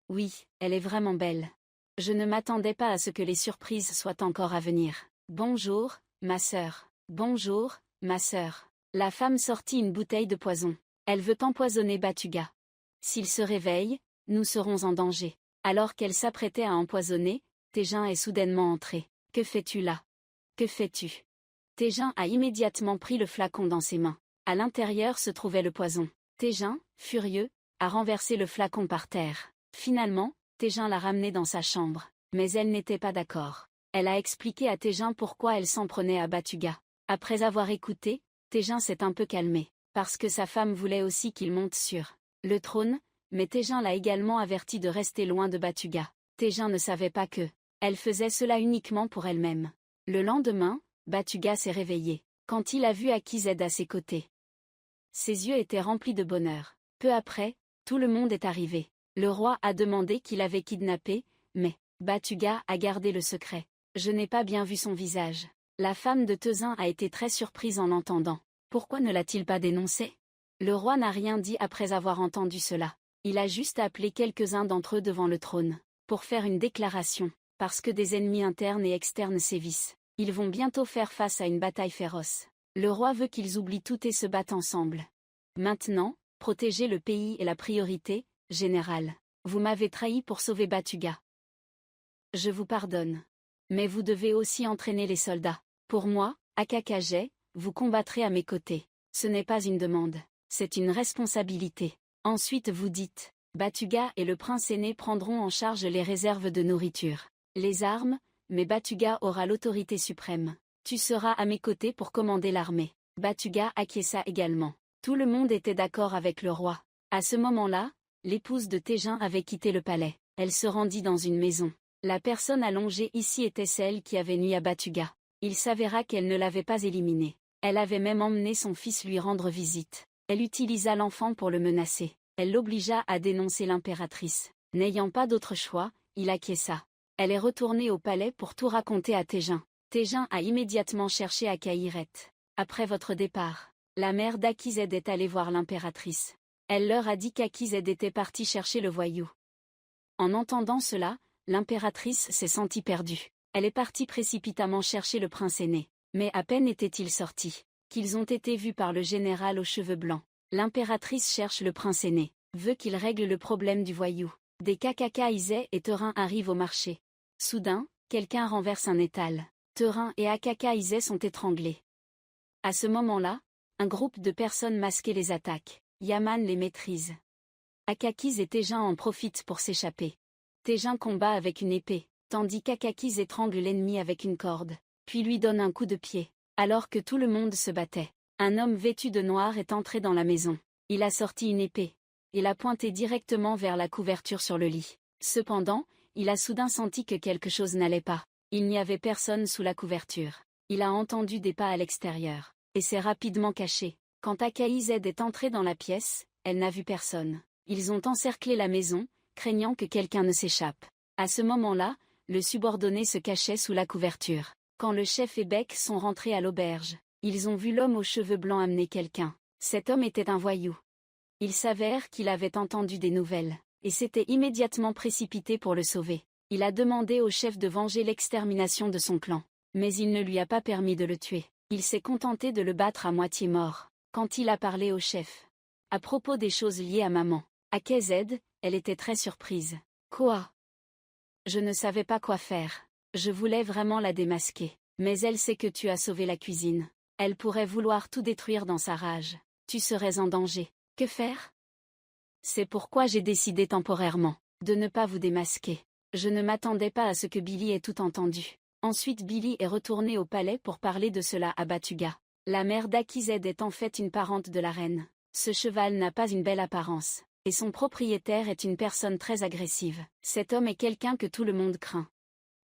Oui, elle est vraiment belle. Je ne m'attendais pas à ce que les surprises soient encore à venir. Bonjour, ma sœur. Bonjour, ma sœur. La femme sortit une bouteille de poison. Elle veut empoisonner Batuga. S'il se réveille, nous serons en danger. Alors qu'elle s'apprêtait à empoisonner, Tégin est soudainement entré. Que fais-tu là? Que fais-tu? Tégin a immédiatement pris le flacon dans ses mains. À l'intérieur se trouvait le poison. Tégin, furieux, a renversé le flacon par terre. Finalement, Tégin l'a ramené dans sa chambre. Mais elle n'était pas d'accord. Elle a expliqué à Tégin pourquoi elle s'en prenait à Batuga. Après avoir écouté, Tégin s'est un peu calmé. Parce que sa femme voulait aussi qu'il monte sur le trône, mais Tégin l'a également averti de rester loin de Batuga. Tégin ne savait pas que elle faisait cela uniquement pour elle-même. Le lendemain, Batuga s'est réveillé, quand il a vu Akized à ses côtés. Ses yeux étaient remplis de bonheur. Peu après, tout le monde est arrivé. Le roi a demandé qui l'avait kidnappé, mais Batuga a gardé le secret. Je n'ai pas bien vu son visage. La femme de Tezin a été très surprise en l'entendant. Pourquoi ne l'a-t-il pas dénoncé? Le roi n'a rien dit après avoir entendu cela. Il a juste appelé quelques-uns d'entre eux devant le trône, pour faire une déclaration, parce que des ennemis internes et externes sévissent. Ils vont bientôt faire face à une bataille féroce. Le roi veut qu'ils oublient tout et se battent ensemble. Maintenant, protéger le pays est la priorité, général. Vous m'avez trahi pour sauver Batuga. Je vous pardonne. Mais vous devez aussi entraîner les soldats. Pour moi, Akakagé, vous combattrez à mes côtés. Ce n'est pas une demande, c'est une responsabilité. Ensuite vous dites, Batuga et le prince aîné prendront en charge les réserves de nourriture, les armes, mais Batuga aura l'autorité suprême. Tu seras à mes côtés pour commander l'armée. Batuga acquiesça également. Tout le monde était d'accord avec le roi. À ce moment-là, l'épouse de Tégin avait quitté le palais. Elle se rendit dans une maison. La personne allongée ici était celle qui avait nui à Batuga. Il s'avéra qu'elle ne l'avait pas éliminé. Elle avait même emmené son fils lui rendre visite. Elle utilisa l'enfant pour le menacer. Elle l'obligea à dénoncer l'impératrice. N'ayant pas d'autre choix, il acquiesça. Elle est retournée au palais pour tout raconter à Tégin. Tégin a immédiatement cherché Akaïret. Après votre départ, la mère d'Akized est allée voir l'impératrice. Elle leur a dit qu'Akized était parti chercher le voyou. En entendant cela, l'impératrice s'est sentie perdue. Elle est partie précipitamment chercher le prince aîné. Mais à peine étaient-ils sortis, qu'ils ont été vus par le général aux cheveux blancs. L'impératrice cherche le prince aîné, veut qu'il règle le problème du voyou. Des Akakaïzé et Teurin arrivent au marché. Soudain, quelqu'un renverse un étal. Teurin et Akakaïzé sont étranglés. À ce moment-là, un groupe de personnes masquées les attaque. Yaman les maîtrise. Akakis et Tejin en profitent pour s'échapper. Tejin combat avec une épée, tandis qu'Akakis étrangle l'ennemi avec une corde, puis lui donne un coup de pied. Alors que tout le monde se battait, un homme vêtu de noir est entré dans la maison. Il a sorti une épée et l'a pointée directement vers la couverture sur le lit. Cependant, il a soudain senti que quelque chose n'allait pas. Il n'y avait personne sous la couverture. Il a entendu des pas à l'extérieur, et s'est rapidement caché. Quand Akaïs est entrée dans la pièce, elle n'a vu personne. Ils ont encerclé la maison, craignant que quelqu'un ne s'échappe. À ce moment-là, le subordonné se cachait sous la couverture. Quand le chef et Beck sont rentrés à l'auberge, ils ont vu l'homme aux cheveux blancs amener quelqu'un. Cet homme était un voyou. Il s'avère qu'il avait entendu des nouvelles, et s'était immédiatement précipité pour le sauver. Il a demandé au chef de venger l'extermination de son clan, mais il ne lui a pas permis de le tuer. Il s'est contenté de le battre à moitié mort. Quand il a parlé au chef à propos des choses liées à maman, à KZ, elle était très surprise. Quoi? Je ne savais pas quoi faire. Je voulais vraiment la démasquer. Mais elle sait que tu as sauvé la cuisine. Elle pourrait vouloir tout détruire dans sa rage. Tu serais en danger. Que faire? C'est pourquoi j'ai décidé temporairement de ne pas vous démasquer. Je ne m'attendais pas à ce que Billy ait tout entendu. Ensuite Billy est retourné au palais pour parler de cela à Batuga. La mère d'Akized est en fait une parente de la reine. Ce cheval n'a pas une belle apparence, et son propriétaire est une personne très agressive. Cet homme est quelqu'un que tout le monde craint.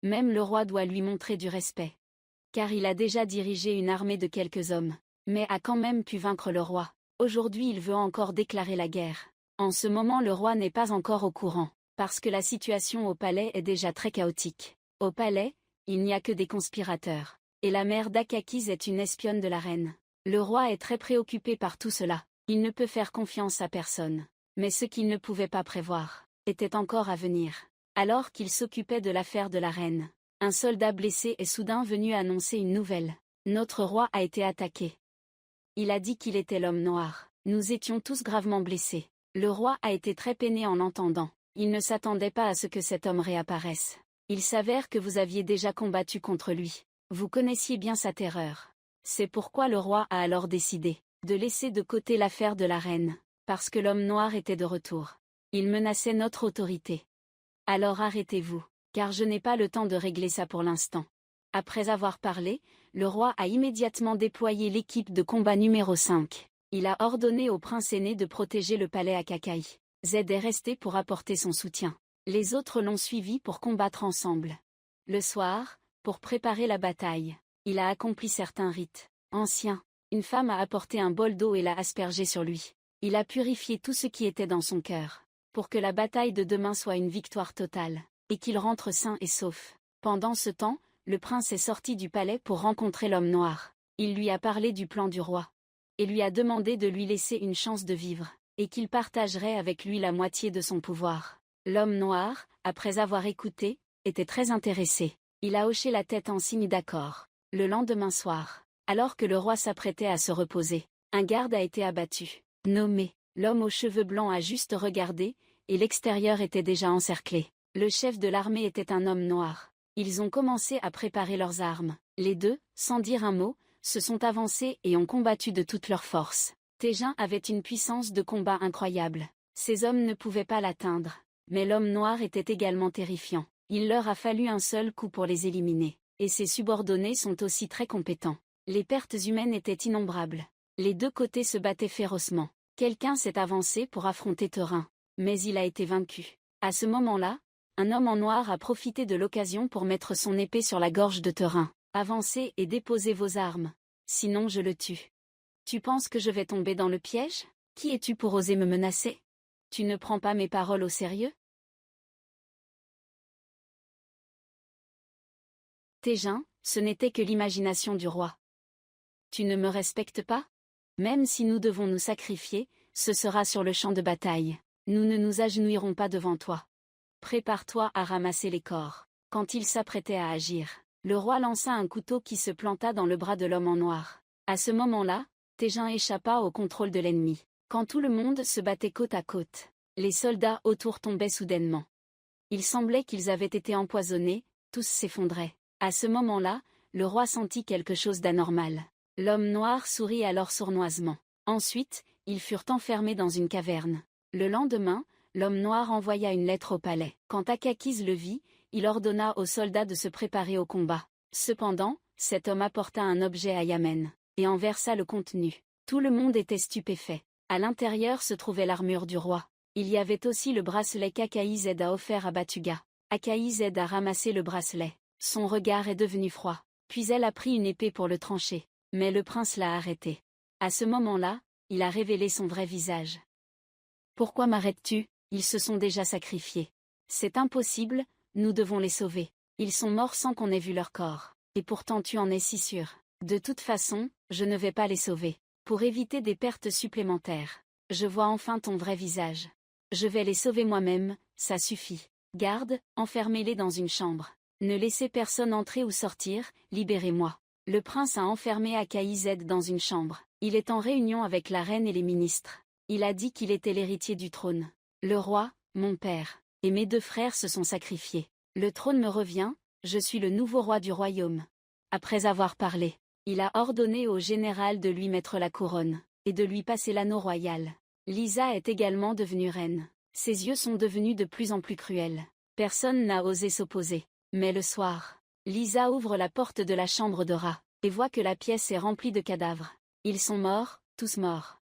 Même le roi doit lui montrer du respect. Car il a déjà dirigé une armée de quelques hommes, mais a quand même pu vaincre le roi. Aujourd'hui il veut encore déclarer la guerre. En ce moment le roi n'est pas encore au courant, parce que la situation au palais est déjà très chaotique. Au palais, il n'y a que des conspirateurs. Et la mère d'Akakis est une espionne de la reine. Le roi est très préoccupé par tout cela. Il ne peut faire confiance à personne. Mais ce qu'il ne pouvait pas prévoir était encore à venir. Alors qu'il s'occupait de l'affaire de la reine, un soldat blessé est soudain venu annoncer une nouvelle. Notre roi a été attaqué. Il a dit qu'il était l'homme noir. Nous étions tous gravement blessés. Le roi a été très peiné en l'entendant. Il ne s'attendait pas à ce que cet homme réapparaisse. Il s'avère que vous aviez déjà combattu contre lui. Vous connaissiez bien sa terreur. C'est pourquoi le roi a alors décidé de laisser de côté l'affaire de la reine, parce que l'homme noir était de retour. Il menaçait notre autorité. Alors arrêtez-vous, car je n'ai pas le temps de régler ça pour l'instant. Après avoir parlé, le roi a immédiatement déployé l'équipe de combat numéro 5. Il a ordonné au prince aîné de protéger le palais à Kakai. Z est resté pour apporter son soutien. Les autres l'ont suivi pour combattre ensemble. Le soir, pour préparer la bataille, il a accompli certains rites anciens. Une femme a apporté un bol d'eau et l'a aspergé sur lui. Il a purifié tout ce qui était dans son cœur, pour que la bataille de demain soit une victoire totale, et qu'il rentre sain et sauf. Pendant ce temps, le prince est sorti du palais pour rencontrer l'homme noir. Il lui a parlé du plan du roi, et lui a demandé de lui laisser une chance de vivre, et qu'il partagerait avec lui la moitié de son pouvoir. L'homme noir, après avoir écouté, était très intéressé. Il a hoché la tête en signe d'accord. Le lendemain soir, alors que le roi s'apprêtait à se reposer, un garde a été abattu. Nommé, l'homme aux cheveux blancs a juste regardé, et l'extérieur était déjà encerclé. Le chef de l'armée était un homme noir. Ils ont commencé à préparer leurs armes. Les deux, sans dire un mot, se sont avancés et ont combattu de toute leur force. Tejin avait une puissance de combat incroyable. Ces hommes ne pouvaient pas l'atteindre. Mais l'homme noir était également terrifiant. Il leur a fallu un seul coup pour les éliminer. Et ses subordonnés sont aussi très compétents. Les pertes humaines étaient innombrables. Les deux côtés se battaient férocement. Quelqu'un s'est avancé pour affronter Teurin, mais il a été vaincu. À ce moment-là, un homme en noir a profité de l'occasion pour mettre son épée sur la gorge de Teurin. Avancez et déposez vos armes. Sinon je le tue. Tu penses que je vais tomber dans le piège? Qui es-tu pour oser me menacer? Tu ne prends pas mes paroles au sérieux? Tejin, ce n'était que l'imagination du roi. Tu ne me respectes pas? Même si nous devons nous sacrifier, ce sera sur le champ de bataille. Nous ne nous agenouillerons pas devant toi. Prépare-toi à ramasser les corps. Quand il s'apprêtait à agir, le roi lança un couteau qui se planta dans le bras de l'homme en noir. À ce moment-là, Tejin échappa au contrôle de l'ennemi. Quand tout le monde se battait côte à côte, les soldats autour tombaient soudainement. Il semblait qu'ils avaient été empoisonnés, tous s'effondraient. À ce moment-là, le roi sentit quelque chose d'anormal. L'homme noir sourit alors sournoisement. Ensuite, ils furent enfermés dans une caverne. Le lendemain, l'homme noir envoya une lettre au palais. Quand Akakis le vit, il ordonna aux soldats de se préparer au combat. Cependant, cet homme apporta un objet à Yamen, et en versa le contenu. Tout le monde était stupéfait. À l'intérieur se trouvait l'armure du roi. Il y avait aussi le bracelet qu'Akaïzed a offert à Batuga. Akaïzed a ramassé le bracelet. Son regard est devenu froid. Puis elle a pris une épée pour le trancher. Mais le prince l'a arrêté. À ce moment-là, il a révélé son vrai visage. « Pourquoi m'arrêtes-tu? Ils se sont déjà sacrifiés. C'est impossible, nous devons les sauver. Ils sont morts sans qu'on ait vu leur corps. Et pourtant tu en es si sûr. De toute façon, je ne vais pas les sauver. Pour éviter des pertes supplémentaires. Je vois enfin ton vrai visage. Je vais les sauver moi-même, ça suffit. Garde, enfermez-les dans une chambre. Ne laissez personne entrer ou sortir, libérez-moi. » Le prince a enfermé Akaïzed dans une chambre. Il est en réunion avec la reine et les ministres. Il a dit qu'il était l'héritier du trône. Le roi, mon père, et mes 2 frères se sont sacrifiés. Le trône me revient, je suis le nouveau roi du royaume. Après avoir parlé, il a ordonné au général de lui mettre la couronne, et de lui passer l'anneau royal. Lisa est également devenue reine. Ses yeux sont devenus de plus en plus cruels. Personne n'a osé s'opposer. Mais le soir, Lisa ouvre la porte de la chambre de Ra, et voit que la pièce est remplie de cadavres. Ils sont morts, tous morts.